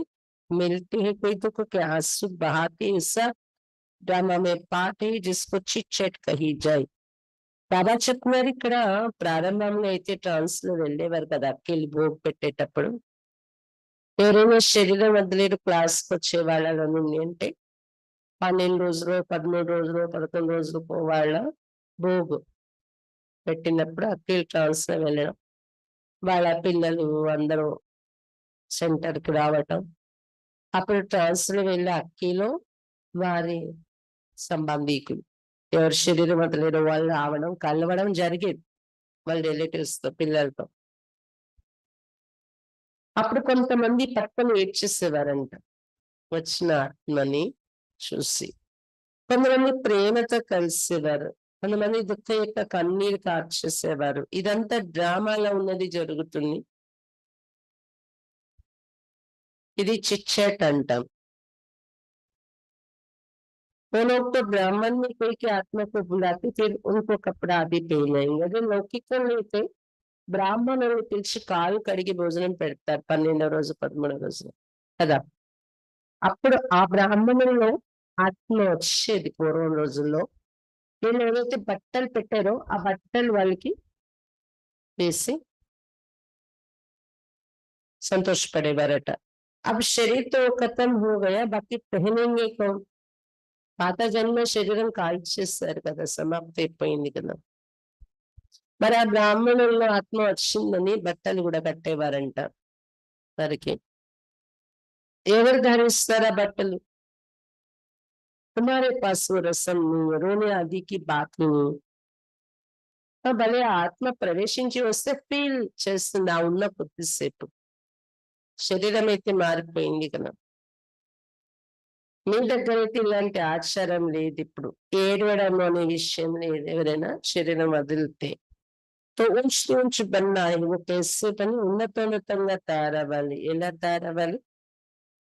मिलती है, कोई दुख के आंसू बहाते. ऐसा ड्रामा में पार्ट है जिसको चिट चैट कही जाए. బాబా చెప్తున్నారు ఇక్కడ ప్రారంభంలో అయితే ట్రాన్స్ లో వెళ్ళేవారు కదా అక్కిలి భోగ్ పెట్టేటప్పుడు. ఎవరైనా శరీరం వదిలేరు క్లాస్కి వచ్చే వాళ్ళ నుండి అంటే 12 రోజులు, 13 రోజులు, 11 రోజులు వాళ్ళ భోగ్ పెట్టినప్పుడు అక్కిలి ట్రాన్స్ లో వెళ్ళడం, వాళ్ళ పిల్లలు అందరూ సెంటర్ కి రావటం, అప్పుడు ట్రాన్స్ లో వెళ్ళి అక్కిలో వారి సంబంధీకులు ఎవరి శరీరం వదిలేరు వాళ్ళు రావడం, కలవడం జరిగేది వాళ్ళ రిలేటివ్స్ తో, పిల్లలతో. అప్పుడు కొంతమంది పక్కన ఏడ్చేసేవారంట వచ్చిన ఆత్మని చూసి. కొంతమంది ప్రేమతో కలిసేవారు, కొంతమంది దుఃఖ యొక్క కన్నీరు కార్చేసేవారు. ఇదంతా డ్రామాలో ఉన్నది జరుగుతుంది. ఇది చిట్ చాట్ అంటాం. वो लोग तो ब्राह्मण में कोई की आत्मा को बुलाते फिर उनको कपड़ा आदि पहनाएंगे. అదే లౌకికంలో అయితే బ్రాహ్మణులు పిలిచి కాలు కడిగి భోజనం పెడతారు 12వ రోజు 13వ రోజు కదా. అప్పుడు ఆ బ్రాహ్మణుల్లో ఆత్మ వచ్చేది పూర్వం రోజుల్లో. వీళ్ళు ఏదైతే బట్టలు పెట్టారో ఆ బట్టలు వాళ్ళకి వేసి సంతోషపడేవారట. अब शरीर तो खत्म हो गया, बाकी पहनेंगे कौन? పాత జన్మ శరీరం కాల్చేస్తారు కదా, సమాప్తి అయిపోయింది కదా. మరి ఆ బ్రాహ్మణుల్లో ఆత్మ వచ్చిందని బట్టలు కూడా కట్టేవారంట వారికి. ఎవరు ధరిస్తారా బట్టలు? तुम्हारे पास वो रसम नहीं, रोने आदि की बात नहीं. భలే ఆత్మ ప్రవేశించి వస్తే ఫీల్ చేస్తుంది ఆ ఉన్న కొద్దిసేపు. శరీరం అయితే మారిపోయింది కదా. మీ దగ్గర అయితే ఇలాంటి ఆచారం లేదు. ఇప్పుడు ఏడవడం అనే విషయం లేదు. ఎవరైనా శరీరం వదిలితే తో ఉంచు ఉంచు బన్నాయి वो कैसे बने, ఉన్నతోన్నతంగా తయారవ్వాలి. ఎలా తయారవ్వాలి?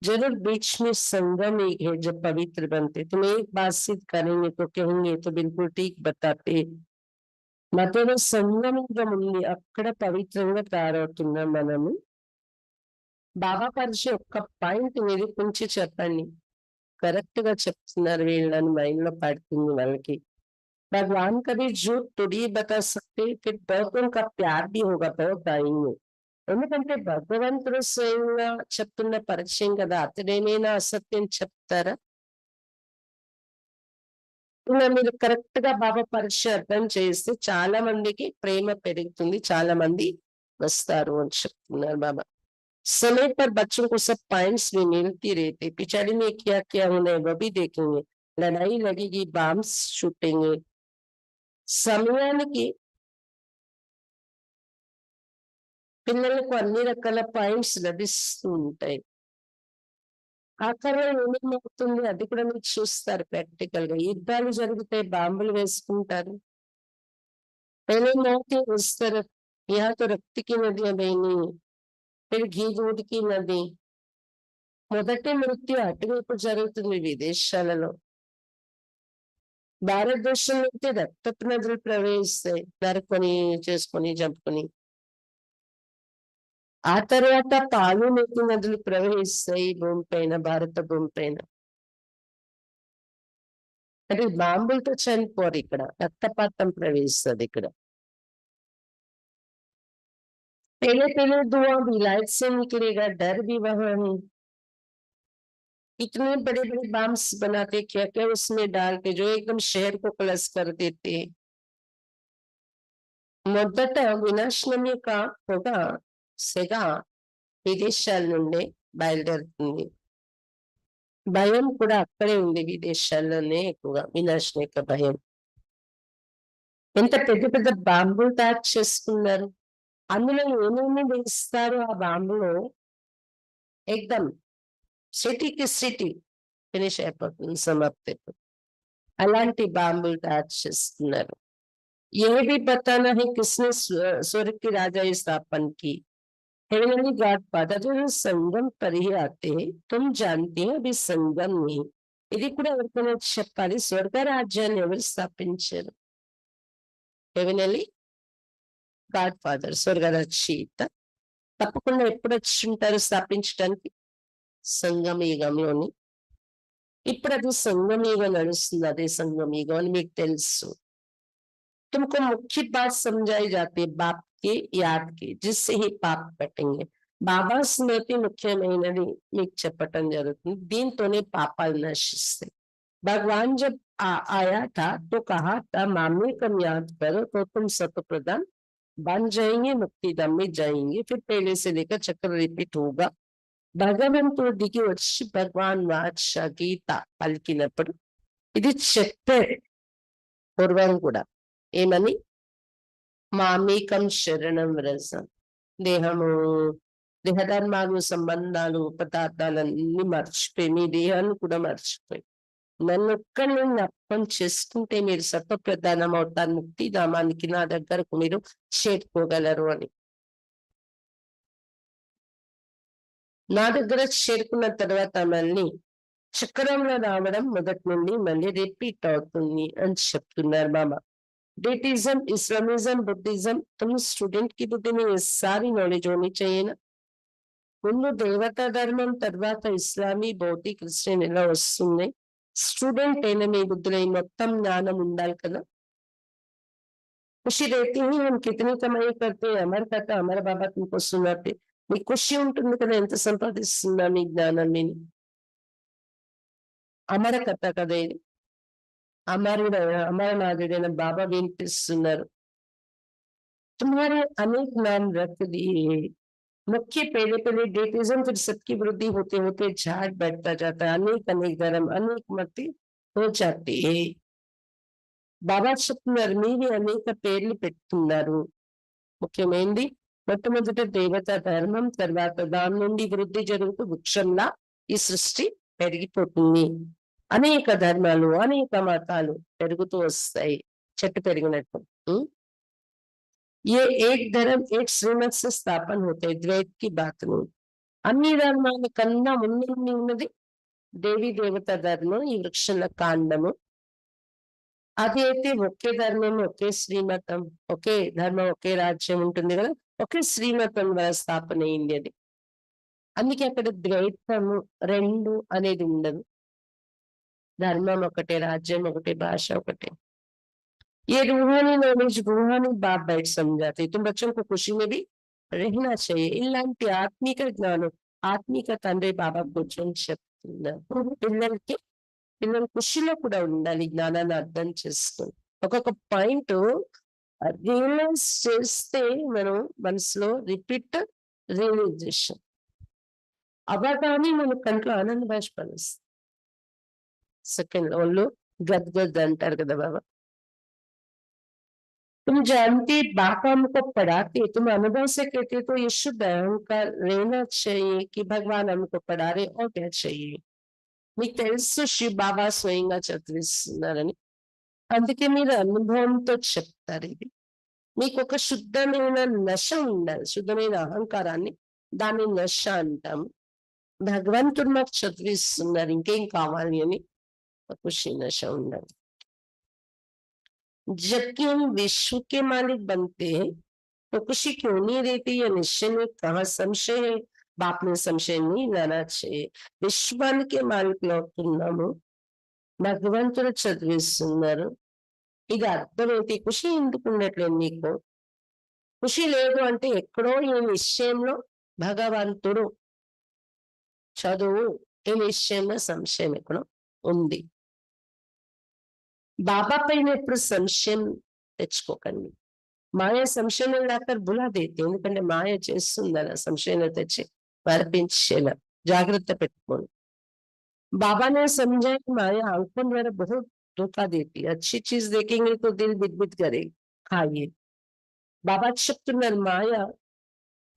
जरूर बीच में संगम एक है जब पवित्र बनते. तुम एक बातचीत करेंगे तो कहेंगे तो बिल्कुल ठीक बताते. మధ్యలో సంగమం ఉంది, అక్కడ పవిత్రంగా తయారవుతున్నాం మనము. బాబా పరిచయం ఒక్క పాయింట్ నిరూపించి చెప్పండి. కరెక్ట్ గా చెప్తున్నారు వీళ్ళని మైండ్ లో పడుతుంది వాళ్ళకి. भगवान कभी झूठ थोड़ी बता सकते, फिर बहुत उनका प्यार भी होगा, बहुत आएंगे. ఎందుకంటే భగవంతుడు స్వయంగా చెప్తున్న పరిచయం కదా, అతడేమైనా అసత్యం చెప్తారా? ఇలా మీరు కరెక్ట్ గా బాబా పరిచయం అర్థం చేస్తే చాలా మందికి ప్రేమ పెరుగుతుంది, చాలా మంది వస్తారు అని చెప్తున్నారు బాబా. समय पर बच्चों को सब पॉइंट्स भी मिलती रहती. पिछाड़ी में क्या क्या होना है वो भी देखेंगे. लड़ाई लगेगी, बाम्स छूटेंगे. సమయానికి పిల్లలకు అన్ని రకాల పాయింట్స్ లభిస్తూ ఉంటాయి. ఆఖరిలో ఏమేమవుతుంది అది కూడా మీరు చూస్తారు ప్రాక్టికల్ గా. యుద్ధాలు జరుగుతాయి, బాంబులు వేసుకుంటారు. पहले मौत है उस तरफ, यहाँ तो रक्त की नदियां बहनी, फिर घी दूध की नदी. మొదటి మృత్యు అటువైపు జరుగుతుంది విదేశాలలో. భారతదేశంలో అయితే రక్తపు నదులు ప్రవహిస్తాయి, నరుకొని చేసుకొని చంపుకొని. ఆ తర్వాత పాలు నీటి నదులు ప్రవహిస్తాయి భూమి పైన, భారత భూమి పైన. అంటే బాంబులతో చనిపోరు ఇక్కడ, రక్తపాతం ప్రవహిస్తుంది ఇక్కడ. पहले पहले धुआं विलायत से निकलेगा, डर भी वहां है. इतने बड़े बड़े बम्स बनाते, क्या क्या उसमें डाल के जो एकदम शहर को क्लस कर देते. మొదట వినాశనం యొక్క పొగ సెగ విదేశాల నుండి బయలుదేరుతుంది. భయం కూడా అక్కడే ఉంది, విదేశాల్లోనే ఎక్కువగా వినాశనం యొక్క భయం. ఎంత పెద్ద పెద్ద బాంబులు తయారు చేసుకున్నారు, అందులో ఏమేమి వేస్తారు ఆ బాంబులో, ఎక్దమ్ సిటీకి సిటీ ఫినిష్ అయిపోతుంది, సమాప్తి అయిపోతుంది. అలాంటి బాంబులు తయారు చేస్తున్నారు. ये भी बताना है किसने स्वर्ग की राजा स्थापन की. हेवनली गॉड फादर जो संगम पर ही आते हैं, तुम जानते हैं अभी संगम नहीं. ఇది కూడా ఎవరికైనా చెప్పాలి. స్వర్గ రాజ్యాన్ని ఎవరు స్థాపించారు? హెవెనలీ గాడ్ ఫాదర్, స్వర్గ రచయిత. తప్పకుండా ఎప్పుడు వచ్చి ఉంటారు స్థాపించడానికి? సంగమ యుగంలోని. ఇప్పుడు అది సంగమ యుగం నడుస్తుంది, అదే సంగమ యుగం అని మీకు తెలుసు. तुमको मुख्य बात समझाई जाती है बाप की याद की, जिससे ही पाप कटेंगे. బాబా స్మృతి ముఖ్యమైనది మీకు చెప్పటం జరుగుతుంది, దీంతోనే పాపాలు నశిస్తాయి. भगवान जब आया था तो कहा था मामले कम याद करो तो तुम सतप्रधान बन जाएंगे, मुक्तिधाम में जाएंगे. फिर पहले से लेकर चक्र रिपीट होगा. భగవంతుడు దిగి వచ్చి భగవాన్ వాచ గీత పలికినప్పుడు ఇది చెప్పారు పూర్వం కూడా. ఏమని? మామేకం శరణం వ్రజ. దేహము దేహధర్మాలు, సంబంధాలు, పదార్థాలన్నీ మర్చిపోయి మీ దేహాన్ని కూడా మర్చిపోయి నన్ను ఒక్కడిని జ్ఞాపకం చేసుకుంటే మీరు సత్వప్రధానం అవుతారు, ముక్తిధామానికి నా దగ్గరకు మీరు చేరుకోగలరు అని. నా దగ్గర చేరుకున్న తర్వాత మళ్ళీ చక్రంలో రావడం మొదటి నుండి మళ్ళీ రిపీట్ అవుతుంది అని చెప్తున్నారు బాబా. डेटिज्म, इस्लामिज्म, बुद्धिज्म, तुम स्टूडेंट की बुद्धि में ये सारी नॉलेज होनी चाहिए ना. ముందు దేవతా ధర్మం, తర్వాత ఇస్లామీ, బౌద్ధి, క్రిస్టియన్ ఇలా వస్తున్నాయి. స్టూడెంట్ అయిన మీ బుద్ధిలో ఈ మొత్తం జ్ఞానం ఉండాలి కదా. खुशी रहती ही हम कितनी कमाई करते हैं, अमर कहता अमर बाबा तुमको सुनाते. మీకు ఖుషి ఉంటుంది కదా ఎంత సంపాదిస్తున్నా మీ జ్ఞానాన్ని. అమర కథ కదా ఇది. అమరనాథుడైన బాబా వినిపిస్తున్నారు. तुम्हारे अनेक नाम रख दिए, मुख्य पहले पहले डेटिज्म, फिर सबकी वृद्धि होते होते झाड़ बैठता जाता है, अनेक अनेक धर्म, अनेक मत हो जाते हैं. బాబా చెప్తున్నారు మీరే అనేక పేర్లు పెట్టుకున్నారు. ముఖ్యమైనది మొట్టమొదట దేవత ధర్మం, తర్వాత దాని నుండి వృద్ధి జరుగుతూ వృక్షంలా ఈ సృష్టి పెరిగిపోతుంది. అనేక ధర్మాలు, అనేక మతాలు పెరుగుతూ వస్తాయి చెట్టు పెరిగినట్టు. ये एक धर्म एक श्रीमत से स्थापन होते द्वैत की बात नहीं. అన్ని ధర్మాల కన్నా ముందు ఉన్నది దేవి దేవత ధర్మం, ఈ వృక్షల కాండము. అది అయితే ఒకే ధర్మం, ఒకే శ్రీమతం, ఒకే ధర్మం, ఒకే రాజ్యం ఉంటుంది కదా, ఒకే శ్రీమతం ద్వారా స్థాపన అయింది అది. అందుకే అక్కడ ద్వైతము రెండు అనేది ఉండదు. ధర్మం ఒకటే, రాజ్యం ఒకటే, భాష ఒకటే. ये रूहानी नॉलेज रूहानी बाप बैठ समझाते, तुम बच्चों को खुशी में भी रहना चाहिए. ఇలాంటి ఆత్మిక జ్ఞానం, ఆత్మిక తండ్రి బాబా కూర్చొని చెప్తున్నారు. పిల్లలు ఖుషిలో కూడా ఉండాలి, జ్ఞానాన్ని అర్థం చేసుకొని. ఒక్కొక్క పాయింట్ రియలైజ్ చేస్తే మనం మనసులో రిపీట్ రియలైజేషన్ అవగానే మన కంట్లో ఆనంద బాష్పాలు వస్తాయి. సెకండ్ వాళ్ళు గద్గద్ అంటారు కదా బాబా. तुम जानते बाबा हमको पढ़ाते, तुम अनुभव से कहते तो ये शुद्ध अहंकार रहना चाहिए कि भगवान हमको पढ़ा रहे और क्या चाहिए. మీకు తెలుసు శివ బాబా స్వయంగా చదివిస్తున్నారని, అందుకే మీరు అనుభవంతో చెప్తారు ఇది. మీకు ఒక శుద్ధమైన నశ ఉండాలి, శుద్ధమైన అహంకారాన్ని, దాన్ని నశ అంటాము. భగవంతుడు మాకు చదివిస్తున్నారు, ఇంకేం కావాలి అని ఖుషి నశ ఉండాలి. जबकि हम विश्व के मालिक बनते हैं तो खुशी क्यों नहीं रहती, यह निश्चय में कहाँ संशय है. बाप ने संशय नहीं लाना चाहिए. విశ్వానికి మాలికలు అవుతున్నాము, భగవంతుడు చదివిస్తున్నారు. ఇది అర్థమైతే ఖుషి ఎందుకు ఉండట్లేదు నీకు? ఖుషి లేదు అంటే ఎక్కడో ఈ విషయంలో భగవంతుడు చదువు, ఈ విషయంలో సంశయం ఎక్కడో ఉంది. బాబా పైన ఎప్పుడు సంశయం తెచ్చుకోకండి. మాయ సంశయం లేకపోతే బులా దేతే, ఎందుకంటే మాయ చేస్తుంది అలా సంశయం తెచ్చి మరిపించేలా. జాగ్రత్త పెట్టుకోండి. बाबा ने समझा कि माया आंखों द्वारा बहुत धोखा देती है, अच्छी चीज देखेंगे तो दिल बिदबिद करेगी, खाइए. బాబా చెప్తున్నారు మాయ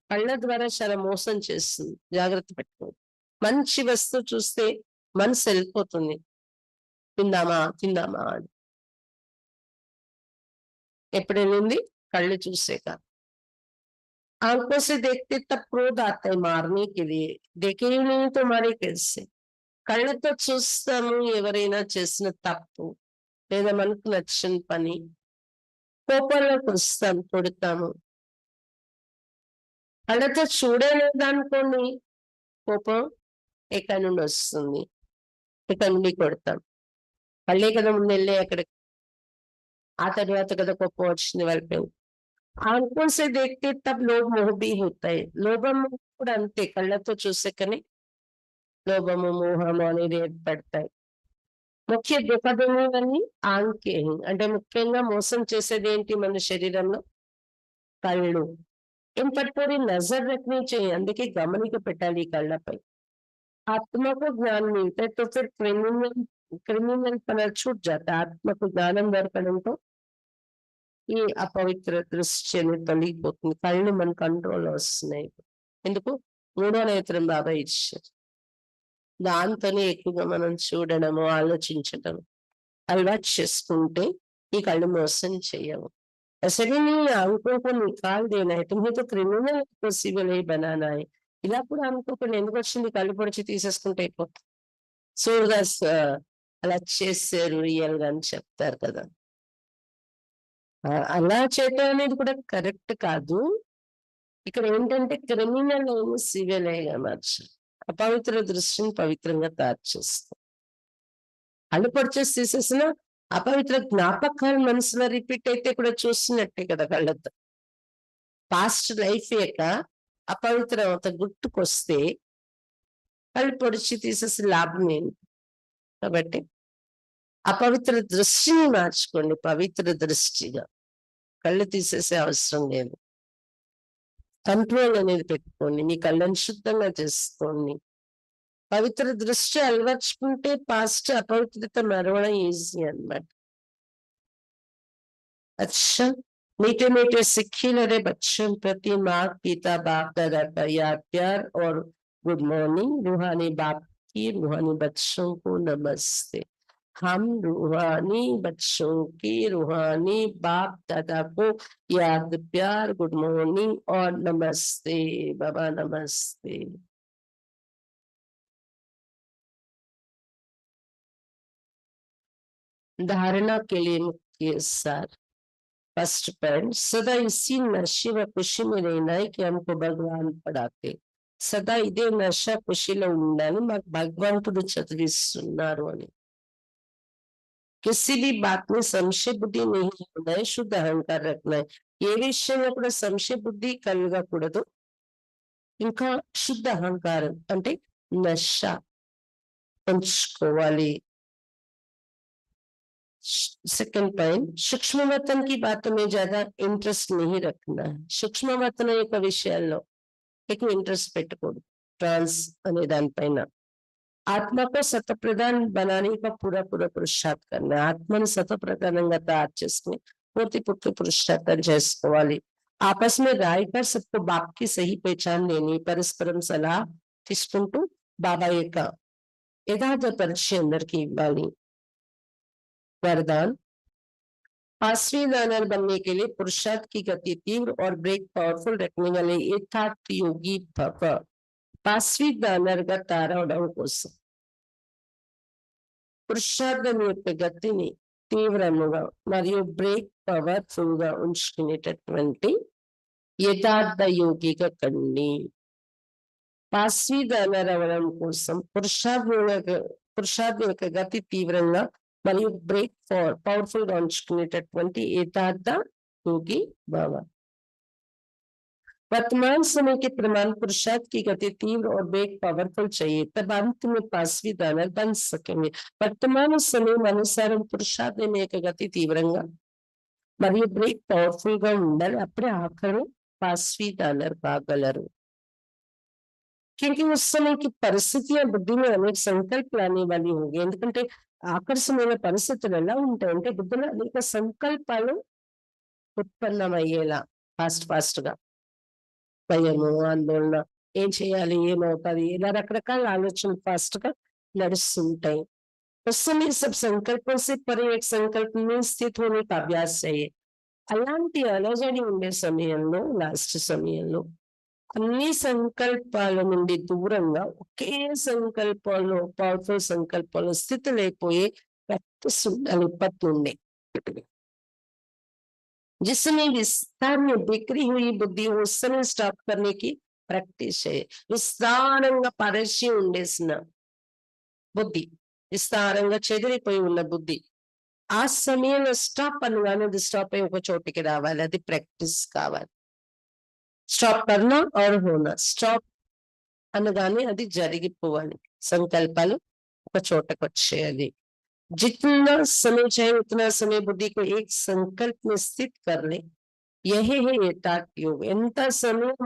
కళ్ళ ద్వారా చాలా మోసం చేస్తుంది, జాగ్రత్త పెట్టుకోండి. మంచి వస్తువు చూస్తే మనసు వెళ్ళిపోతుంది, తిందామా తిందామా అని. ఎప్పుడు వెళ్ళింది? కళ్ళు చూసాక. आंखों से देखते तब क्रोध आता है मारने के लिए, देखे ही नहीं तो मारे कैसे. కళ్ళతో చూస్తాము ఎవరైనా చేసిన తప్పు లేదా మనకు నచ్చిన పని, కోపంలోకి వస్తాం, కొడతాము. కళ్ళతో చూడలేదనుకోండి, కోపం ఎక్కడి నుండి వస్తుంది, ఎక్కడి నుండి కొడతాం. కళ్ళే కదా ముందు వెళ్ళే అక్కడికి, ఆ తర్వాత కదా కోపం వచ్చింది వాళ్ళపై. ఆంఖోं से देखते तब लोभ मोह भी होता है, లోభము కూడా అంతే, కళ్ళతో చూసాకనే లోభము మోహము అనేది ఏర్పడతాయి. ముఖ్య దెబ్బతినేవన్నీ ఆంకే, అంటే ముఖ్యంగా మోసం చేసేది ఏంటి మన శరీరంలో? కళ్ళు. इन पर पूरी नजर रखनी चाहिए, అందుకే గమనిక పెట్టాలి కళ్ళపై. ఆత్మకు జ్ఞానం మిగతా तो फिर క్రిమినల్ పని छूट जाता है. ఆత్మకు జ్ఞానం దొరకడంతో ఈ అపవిత్ర దృష్టి అనేది తొలగిపోతుంది. కళ్ళు మన కంట్రోల్ వస్తున్నాయి. ఎందుకు? మూడో నేత్రం బాబా ఇచ్చారు. దాంతోనే ఎక్కువగా మనం చూడడము, ఆలోచించడం అలవాటు చేసుకుంటే ఈ కళ్ళు మోసం చేయవు. ऐसे भी नहीं आंखों को निकाल देना है, तुम्हें तो क्रिमिनल को सिविल ही बनाना है. ఇలా కూడా అనుకోకుండా ఎందుకు వచ్చింది, కళ్ళు పొడిచి తీసేసుకుంటే అయిపోతుంది. సూర్దాస్ అలా చేశారు రియల్ గా అని చెప్తారు కదా. అలా చేయటం అనేది కూడా కరెక్ట్ కాదు. ఇక్కడ ఏంటంటే క్రిమినల్ ఏమో సివిలేగా మార్చాలి. అపవిత్ర దృష్టిని పవిత్రంగా తయారు చేస్తాం. కళ్ళు పొడిచేసి తీసేసిన అపవిత్ర జ్ఞాపకాలు మనసులో రిపీట్ అయితే కూడా చూస్తున్నట్టే కదా కళ్ళతో. పాస్ట్ లైఫ్ యొక్క అపవిత్రత గుర్తుకొస్తే కళ్ళు పొడిచి తీసేసి లాభం ఏంటి? కాబట్టి అపవిత్ర దృష్టిని మార్చుకోండి పవిత్ర దృష్టిగా. కళ్ళు తీసేసే అవసరం లేదు. కంట్రోల్ అనేది పెట్టుకోండి. మీ కళ్ళని శుద్ధంగా చేసుకోండి. పవిత్ర దృష్టి అలవర్చుకుంటే పాస్ట్ అపవిత్రత మరవడం ఈజీ అన్నమాట. अच्छा, मीठे मीठे सिक्खिलरे बच्चों प्रति माँ पिता बाप दादा का याद प्यार और गुड मॉर्निंग. रूहानी बाप की रूहानी बच्चों को नमस्ते. हम रूहानी बच्चों की रूहानी बाप दादा को याद प्यार, गुड मॉर्निंग और नमस्ते. बाबा नमस्ते. धारणा के लिए मुख्य सार. फर्स्ट पॉइंट, सदा इसी नशे व खुशी में रहना है कि हमको भगवान पढ़ाते. सदा इदे नशा खुशीలో ఉండాలి, మాకు భగవంతుడు చదివిస్తున్నారు అని. किसी भी बात में संशय बुद्धि नहीं होना है, शुद्ध अहंकार रखना है. ఏ విషయంలో కూడా సంశయ బుద్ధి కలగకూడదు. ఇంకా శుద్ధ అహంకారం అంటే నశ ఉంచుకోవాలి. सेकंड पॉइंट, सूक्ष्म वतन की बातों में ज्यादा इंटरेस्ट नहीं रखना है. सूक्ष्म वतन యొక్క విషయాల్లో ఎక్కువ ఇంట్రెస్ట్ పెట్టకూడదు. ట్రాన్స్ అనే దానిపైన आत्मा को सत प्रधान बनाने का पूरा पूरा पुरुषार्थ करना है. ఆత్మను సత ప్రధానంగా తయారు చేసుకుని పూర్తి పూర్తి పురుషార్థం చేసుకోవాలి. आपस में रायकर सबको बाप की सही पहचान देनी, పరస్పరం సలహా తీసుకుంటూ బాబా యొక్క యథార్థ పరిచయం అందరికీ ఇవ్వాలి. वरदान, पांचवी दानर बनने के लिए पुरुषार्थ की गति तीव्र और ब्रेक पावरफुल रखने वाले यथार्थ योगी भव. पांचवी दानरగా తారవడం కోసం పురుషార్థం యొక్క గతిని తీవ్రముగా మరియు బ్రేక్ పవర్ఫుల్ గా ఉంచుకునేటటువంటి యథార్థ యోగిగా కండి. పాంచవి దానర్ అవ్వడం కోసం పురుషార్థం యొక్క గతి తీవ్రంగా మరియు ब्रेक पावरफुल గా ఉంచుకునేటటువంటి యథార్థ योगी भव. वर्तमान समय के प्रमाण पुरुषार्थ की गति तीव्र और ब्रेक पावरफुल चाहिए, तब अंत में पांचवी दानर बन सकेंगे. वर्तमान समय अनुसाరం పురుషార్థం యొక్క గతి తీవ్రంగా మరియు బ్రేక్ పవర్ఫుల్ గా ఉండాలి, అప్పుడే ఆఖరు పాంచवी दानर కాగలరు. क्योंकि उस समय की परिस्थितियां बुद्धि में अनेक संकल्प लाने वाली होंगी. ఎందుకంటే ఆకర్షమైన పరిస్థితులు ఎలా ఉంటాయంటే బుద్ధిలో అనేక సంకల్పాలు ఉత్పన్నమయ్యేలా ఫాస్ట్ గా భయము, ఆందోళన, ఏం చేయాలి, ఏమవుతుంది, ఇలా రకరకాల ఆలోచనలు ఫాస్ట్ గా నడుస్తుంటాయి. उस समय सब संकल्पों से परे एक संकल्प में स्थित होने का अभ्यास चाहिए. అలాంటి అలజడి ఉండే సమయంలో, లాస్ట్ సమయంలో అన్ని సంకల్పాల నుండి దూరంగా ఒకే సంకల్పంలో, పవర్ఫుల్ సంకల్పంలో స్థితి లేకపోయే ప్రాక్టీస్ ఉండాలి ఇప్పటి నుండి. जिस समय विस्तार में बिखरी हुई बुद्धि उस समय स्टॉप करने की प्रैक्टिस है. విస్తారంగా పరచి ఉండేసిన బుద్ధి, విస్తారంగా చెదిరిపోయి ఉన్న బుద్ధి ఆ సమయంలో స్టాప్ అనగానే అది స్టాప్ అయి ఒక చోటికి రావాలి. అది ప్రాక్టీస్ కావాలి. స్టాప్ కర్నా और होना, స్టాప్ అనగానే అది జరిగిపోవాలి. సంకల్పాలు ఒక చోటకు వచ్చేయాలి. जितना समय चाहे उतना समय बुद्धि को एक संकल्प में स्थित कर ले, यही है यथार्थ योग. ఎంత సమయం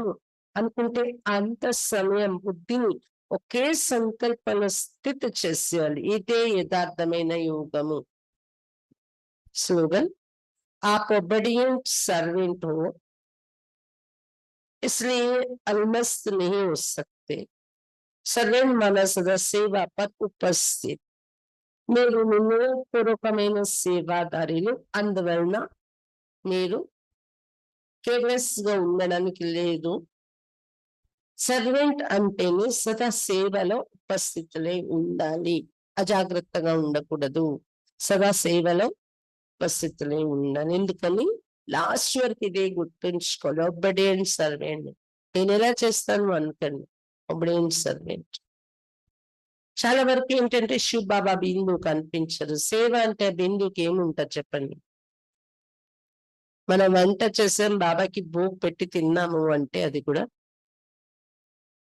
అనుకుంటే అంత సమయం బుద్ధిని ఒకే సంకల్పంలో స్థితి చేసేయాలి. ఇదే యథార్థమైన యోగము. स्लोगन, आप ओबीडिएंट सर्वेंट हो इसलिए अलमस्त नहीं हो सकते. सकते। सर्वेन మన సదా సేవ पर उपस्थित మీరు వినయపూర్వకమైన సేవాదారులు, అందువలన మీరు కేర్లెస్ గా ఉండడానికి లేదు. సర్వెంట్ అంటేనే సదా సేవలో ఉపస్థితులై ఉండాలి, అజాగ్రత్తగా ఉండకూడదు, సదా సేవలో ఉపస్థితులై ఉండాలి. ఎందుకని లాస్ట్ వరకు ఇదే గుర్తుంచుకోవాలి. ఒబెడియంట్ సర్వెంట్. నేను ఎలా చేస్తాను అనుకోండి, ఒబెడియంట్ సర్వెంట్. చాలా వరకు ఏంటంటే శివ్ బాబా బిందు కనిపించరు. సేవ అంటే బిందుకి ఏముంటది చెప్పండి? మనం వంట చేసాం, బాబాకి భోగ్ పెట్టి తిన్నాము అంటే అది కూడా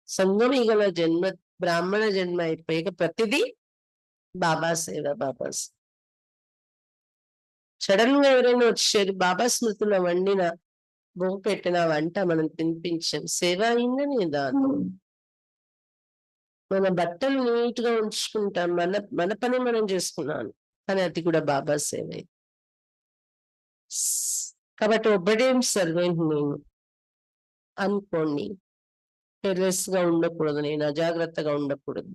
సంగమిగల జన్మ, బ్రాహ్మణ జన్మ అయిపోయాక ప్రతిదీ బాబా సేవ, బాబా సేవ. సడన్ గా ఎవరైనా వచ్చారు, బాబా స్మృతిలో వండిన భోగ్ పెట్టిన వంట మనం తినిపించాం, సేవ అయిందని దాని. మన బట్టలు నీట్ గా ఉంచుకుంటాం, మన మన పని మనం చేసుకున్నాను, కానీ అది కూడా బాబా సేవ. కాబట్టి ఒబెడియంట్ సర్వెంట్ నేను అనుకోండి. కేర్లెస్ గా ఉండకూడదు, నేను అజాగ్రత్తగా ఉండకూడదు.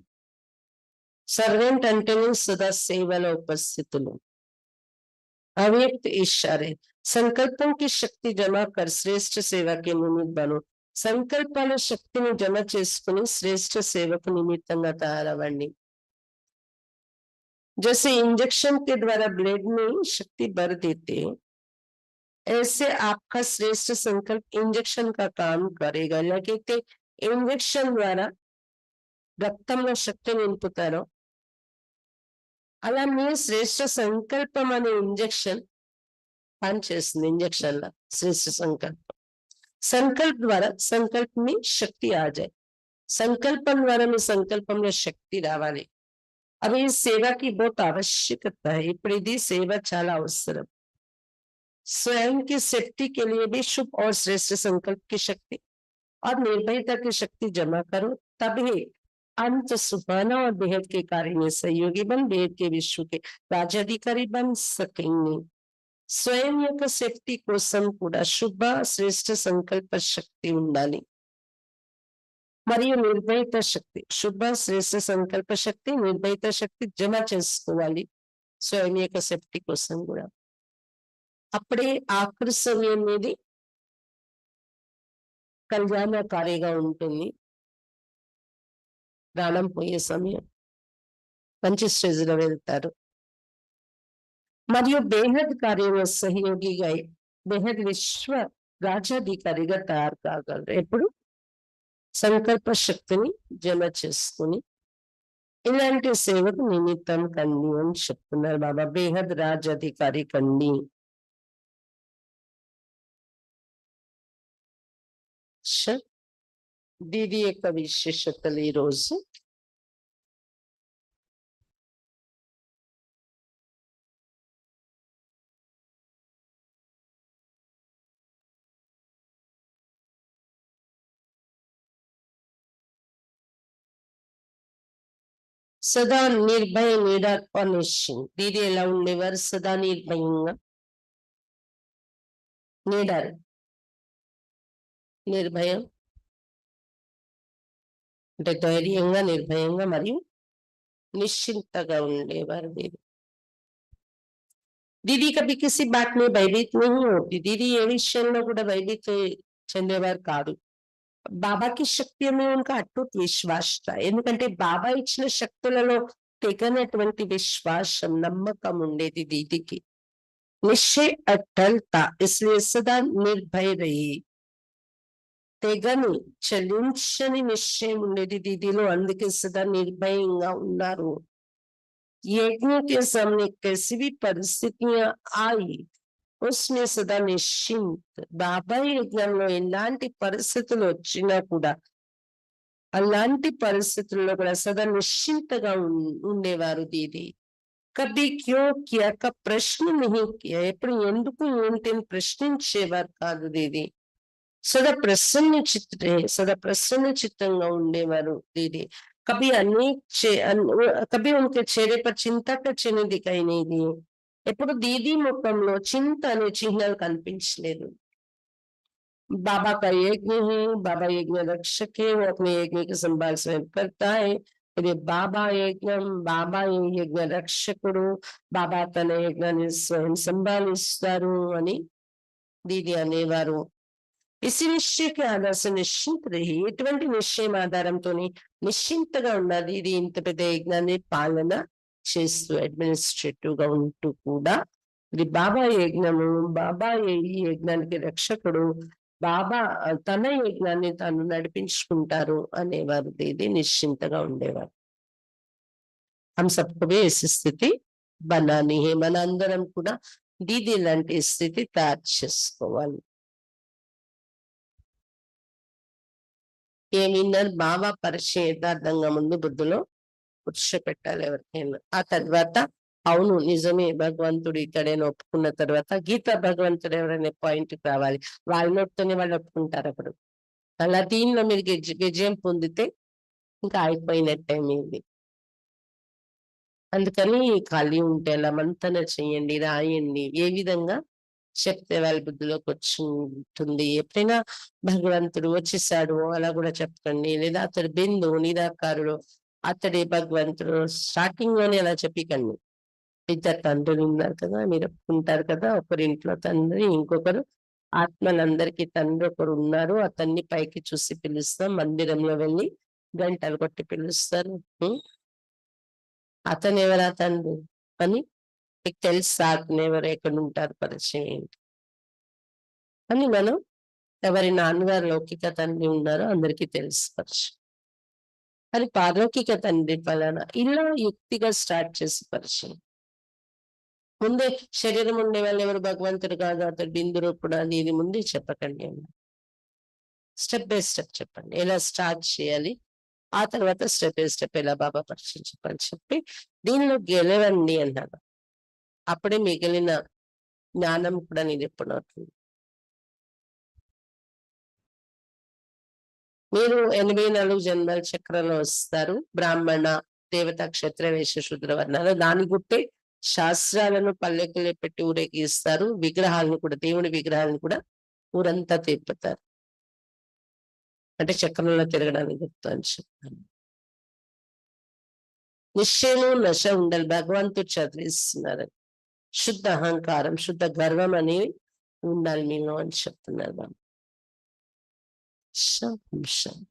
సర్వెంట్ అంటేనే సదా సేవలో ఉపస్థితులు. अव्यक्त इशारे संकल्पों की शक्ति जमा कर श्रेष्ठ सेवा के निमित्त बनो. సంకల్పాల శక్తిని జమ చేసుకుని శ్రేష్ఠ సేవకు నిమిత్తంగా తయారవ్వండి. जैसे इंजेक्शन के द्वारा ब्लड में शक्ति भर देते, ऐसे आपका श्रेष्ठ संकल्प इंजेक्शन का काम करेगा. लेकिन इंजेक्शन द्वारा రక్తంలో శక్తి నింపుతారో అలా మీ శ్రేష్ఠ సంకల్పం అనే ఇంజెక్షన్ పనిచేస్తుంది. ఇంజెక్షన్ లా శ్రేష్ఠ సంకల్పం. సంకల్ప ద్వారా సంకల్ప में శక్తి आ जाए. సంకల్పం ద్వారా మీ సంకల్పంలో శక్తి రావాలి. అవి సేవకి बहुत आवश्यकता है. ఇప్పుడు ఇది సేవ చాలా అవసరం. स्वयं की सेफ्टी के लिए भी शुभ और श्रेष्ठ संकल्प की शक्ति और निर्भयता की शक्ति जमा करो, तभी अंत सुहाना और बेहद के कार्य में सहयोगी बन बेहद के विश्व के राज्याधिकारी बन सकेंगे. स्वयं యొక్క సేఫ్టీ కోసం కూడా శుభ శ్రేష్ఠ సంకల్ప శక్తి ఉండాలి, మరియు నిర్భయత శక్తి, శుభ శ్రేష్ఠ సంకల్ప శక్తి, నిర్భయత శక్తి జమ చేసుకోవాలి స్వయం యొక్క సేఫ్టీ కోసం కూడా. అప్పుడే ఆఖరి సమయం అనేది కళ్యాణకారిగా ఉంటుంది. ప్రాణం పోయే సమయం మంచి స్టేజ్ లో వెళ్తారు. మరియు బేహద్ కార్యంలో సహయోగిగా బేహద్ విశ్వ రాజ్యాధికారిగా తయారు కాగలరు. ఎప్పుడు సంకల్ప శక్తిని జమ చేసుకుని ఇలాంటి సేవకు నిమిత్తం కండి అని చెప్తున్నారు బాబా. బేహద్ రాజ్యాధికారి కండి. దీది యొక్క విశేషతలు ఈరోజు సదా నిర్భయ నిడర్ और నిశ్చింత్. దీది ఎలా ఉండేవారు? సదా నిర్భయంగా, నిడర్ నిర్భయం అంటే ధైర్యంగా, నిర్భయంగా మరియు నిశ్చింతగా ఉండేవారు దీది. दीदी कभी किसी बात में भयभीत नहीं होती. दीदी ఏ విషయంలో కూడా భయభీత చెందేవారు కాదు. బాబాకి శక్తి మీద ఉనకా అటూట్ విశ్వాస్ था. ఎందుకంటే బాబా ఇచ్చిన శక్తులలో తెగనటువంటి విశ్వాసం, నమ్మకం ఉండేది దీదికి. నిశ్చయ అటల్ था, इसलिए सदा निर्भय रही. తెగని చలించని నిశ్చయం ఉండేది దీదిలో, అందుకే సదా నిర్భయంగా ఉన్నారు. यज्ञ के सामने कैसी भी परिस्थितियां आई, उसमें सदा निश्चिंत. బాబా యజ్ఞంలో ఎలాంటి పరిస్థితులు వచ్చినా కూడా అలాంటి పరిస్థితుల్లో కూడా సదా నిశ్చింతగా ఉండేవారు దీది. కభీ క్యో కియా కా ప్రశ్న नहीं किया, ఎప్పుడు ఎందుకు ఏంటి అని ప్రశ్నించేవారు కాదు దీది. సదా ప్రసన్న చిత్రే, సదా ప్రసన్న చిత్తంగా ఉండేవారు దీది. कभी कभी उनके चेहरे पर चिंता का चिन्ह दिखाई नहीं दिए. ఎప్పుడు దీది ముఖంలో చింత అనే చిహ్నాలు కనిపించలేదు. बाबा का यज्ञ है, बाबा यज्ञ रक्षक है, वो अपने यज्ञ की संभाल स्वयं करता है। ఇది బాబా యజ్ఞం, బాబా యజ్ఞ రక్షకుడు, బాబా తన యజ్ఞాన్ని స్వయం సంభాలిస్తారు అని దీది అనేవారు. ఇసి నిశ్చయకి ఆధార నిశ్చింత రహి, ఎటువంటి నిశ్చయం ఆధారంతో నిశ్చింతగా ఉండాలి. ఇది ఇంత పెద్ద యజ్ఞాన్ని పాలన చేస్తూ అడ్మినిస్ట్రేటివ్ గా ఉంటూ కూడా ఇది బాబా యజ్ఞము, బాబా ఈ యజ్ఞానికి రక్షకుడు, బాబా తన యజ్ఞాన్ని తాను నడిపించుకుంటారు అనేవారు. ఇది నిశ్చింతగా ఉండేవారు. हम सबको भी ऐसी स्थिति बनानी है. మన అందరం కూడా దీది లాంటి స్థితి తయారు చేసుకోవాలి. ఏమిన్నారు బాబా పరిచయం యథార్థంగా ముందు బుద్ధిలో కూర్చోపెట్టాలి ఎవరికైనా. ఆ తర్వాత అవును నిజమే భగవంతుడు ఇతడైనా ఒప్పుకున్న తర్వాత గీతా భగవంతుడు ఎవరైనా పాయింట్ రావాలి. వాళ్ళ నోటితోనే వాళ్ళు ఒప్పుకుంటారు. అప్పుడు అలా దీనిలో మీరు విజయం పొందితే ఇంకా అయిపోయినట్టే మీది. అందుకని ఖాళీ ఉంటే అలా మంతన చెయ్యండి, రాయండి. ఏ విధంగా చెప్తే వాళ్ళ బుద్ధిలోకి వచ్చి ఉంటుంది. ఎప్పుడైనా భగవంతుడు వచ్చేసాడు అలా కూడా చెప్పకండి. లేదా అతడు బిందు నిరాకారుడు, అతడే భగవంతుడు స్టార్టింగ్ లోనే అలా చెప్పకండి. ఇద్దరు తండ్రులు ఉన్నారు కదా, మీరు ఒప్పుకుంటారు కదా, ఒకరింట్లో తండ్రి, ఇంకొకరు ఆత్మలందరికీ తండ్రి ఒకరు ఉన్నారు. అతన్ని పైకి చూసి పిలుస్తాం, మందిరంలో వెళ్ళి గంటలు కొట్టి పిలుస్తారు. అతను ఎవరా తండ్రి అని మీకు తెలుసా? అతను ఎవరు, ఎక్కడ ఉంటారు, పరిచయం ఏంటి అని మనం ఎవరి నాన్నగారు లౌకిక తండ్రి ఉన్నారో అందరికీ తెలుసు పరిచయం. అది పారలౌకిక తండ్రి ఫలానా ఇలా యుక్తిగా స్టార్ట్ చేసి పరిచయం. ముందే శరీరం ఉండే వాళ్ళు ఎవరు భగవంతుడు కాదు, అతడు బిందు రూపుడు అది ఇది ముందే చెప్పకండి అన్న. స్టెప్ బై స్టెప్ చెప్పండి ఎలా స్టార్ట్ చేయాలి. ఆ తర్వాత స్టెప్ బై స్టెప్ ఎలా బాబా పరిచయం చెప్పని చెప్పి దీనిలో గెలవండి అన్నారు. అప్పుడే మిగిలిన జ్ఞానం కూడా నిరూపణవుతుంది. మీరు 84 జన్మల చక్రంలో వస్తారు. బ్రాహ్మణ, దేవత, క్షత్ర, వైశ్య, శూద్ర వర్ణాలు. దాని గుట్టే శాస్త్రాలను పల్లెకులే పెట్టి ఊరేగిస్తారు. విగ్రహాలను కూడా, దేవుడి విగ్రహాలను కూడా ఊరంతా తిప్పుతారు. అంటే చక్రంలో తిరగడానికి గుర్తు అని చెప్తాను. నిశ్చయము నశ ఉండాలి. భగవంతుడు చదివిస్తున్నారు. శుద్ధ అహంకారం, శుద్ధ గర్వం అనేవి ఉండాలి మీలో అని చెప్తున్నారు బాబు. శాంతి.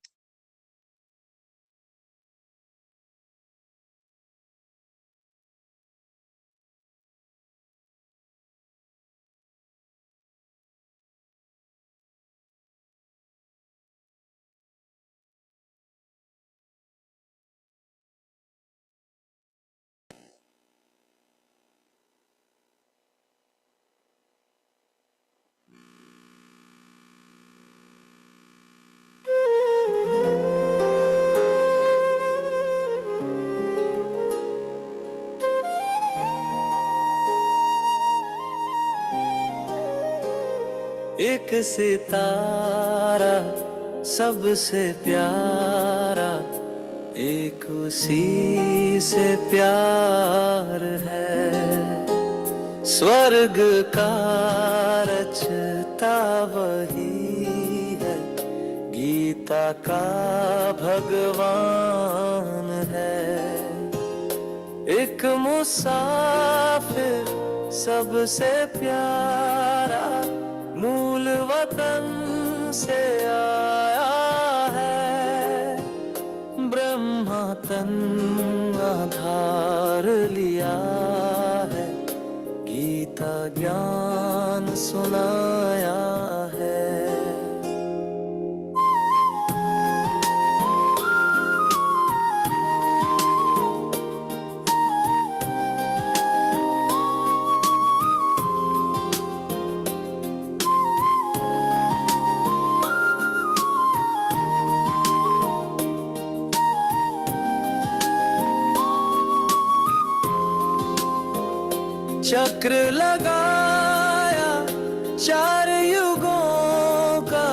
एक सितारा सबसे प्यारा, एक उसी से प्यार है। स्वर्ग का रचता वही है, गीता का भगवान है। एक मुसाफिर सबसे प्यारा, मूल वतन से आया है। ब्रह्मा तन आधार लिया है, गीता ज्ञान सुनाया है। चक्र लगाया 4 युगों का,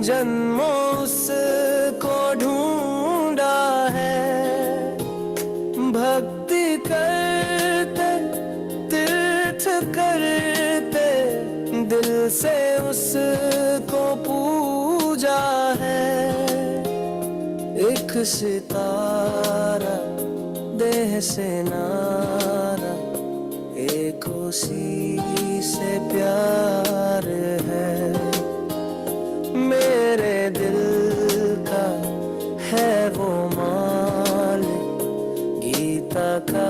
जन्मों उसको ढूंढा है। भक्ति करते तीर्थ करते, दिल से उसको सितारा देह से नारा एक उसी से प्यार है। मेरे दिल का है वो मालिक गीता का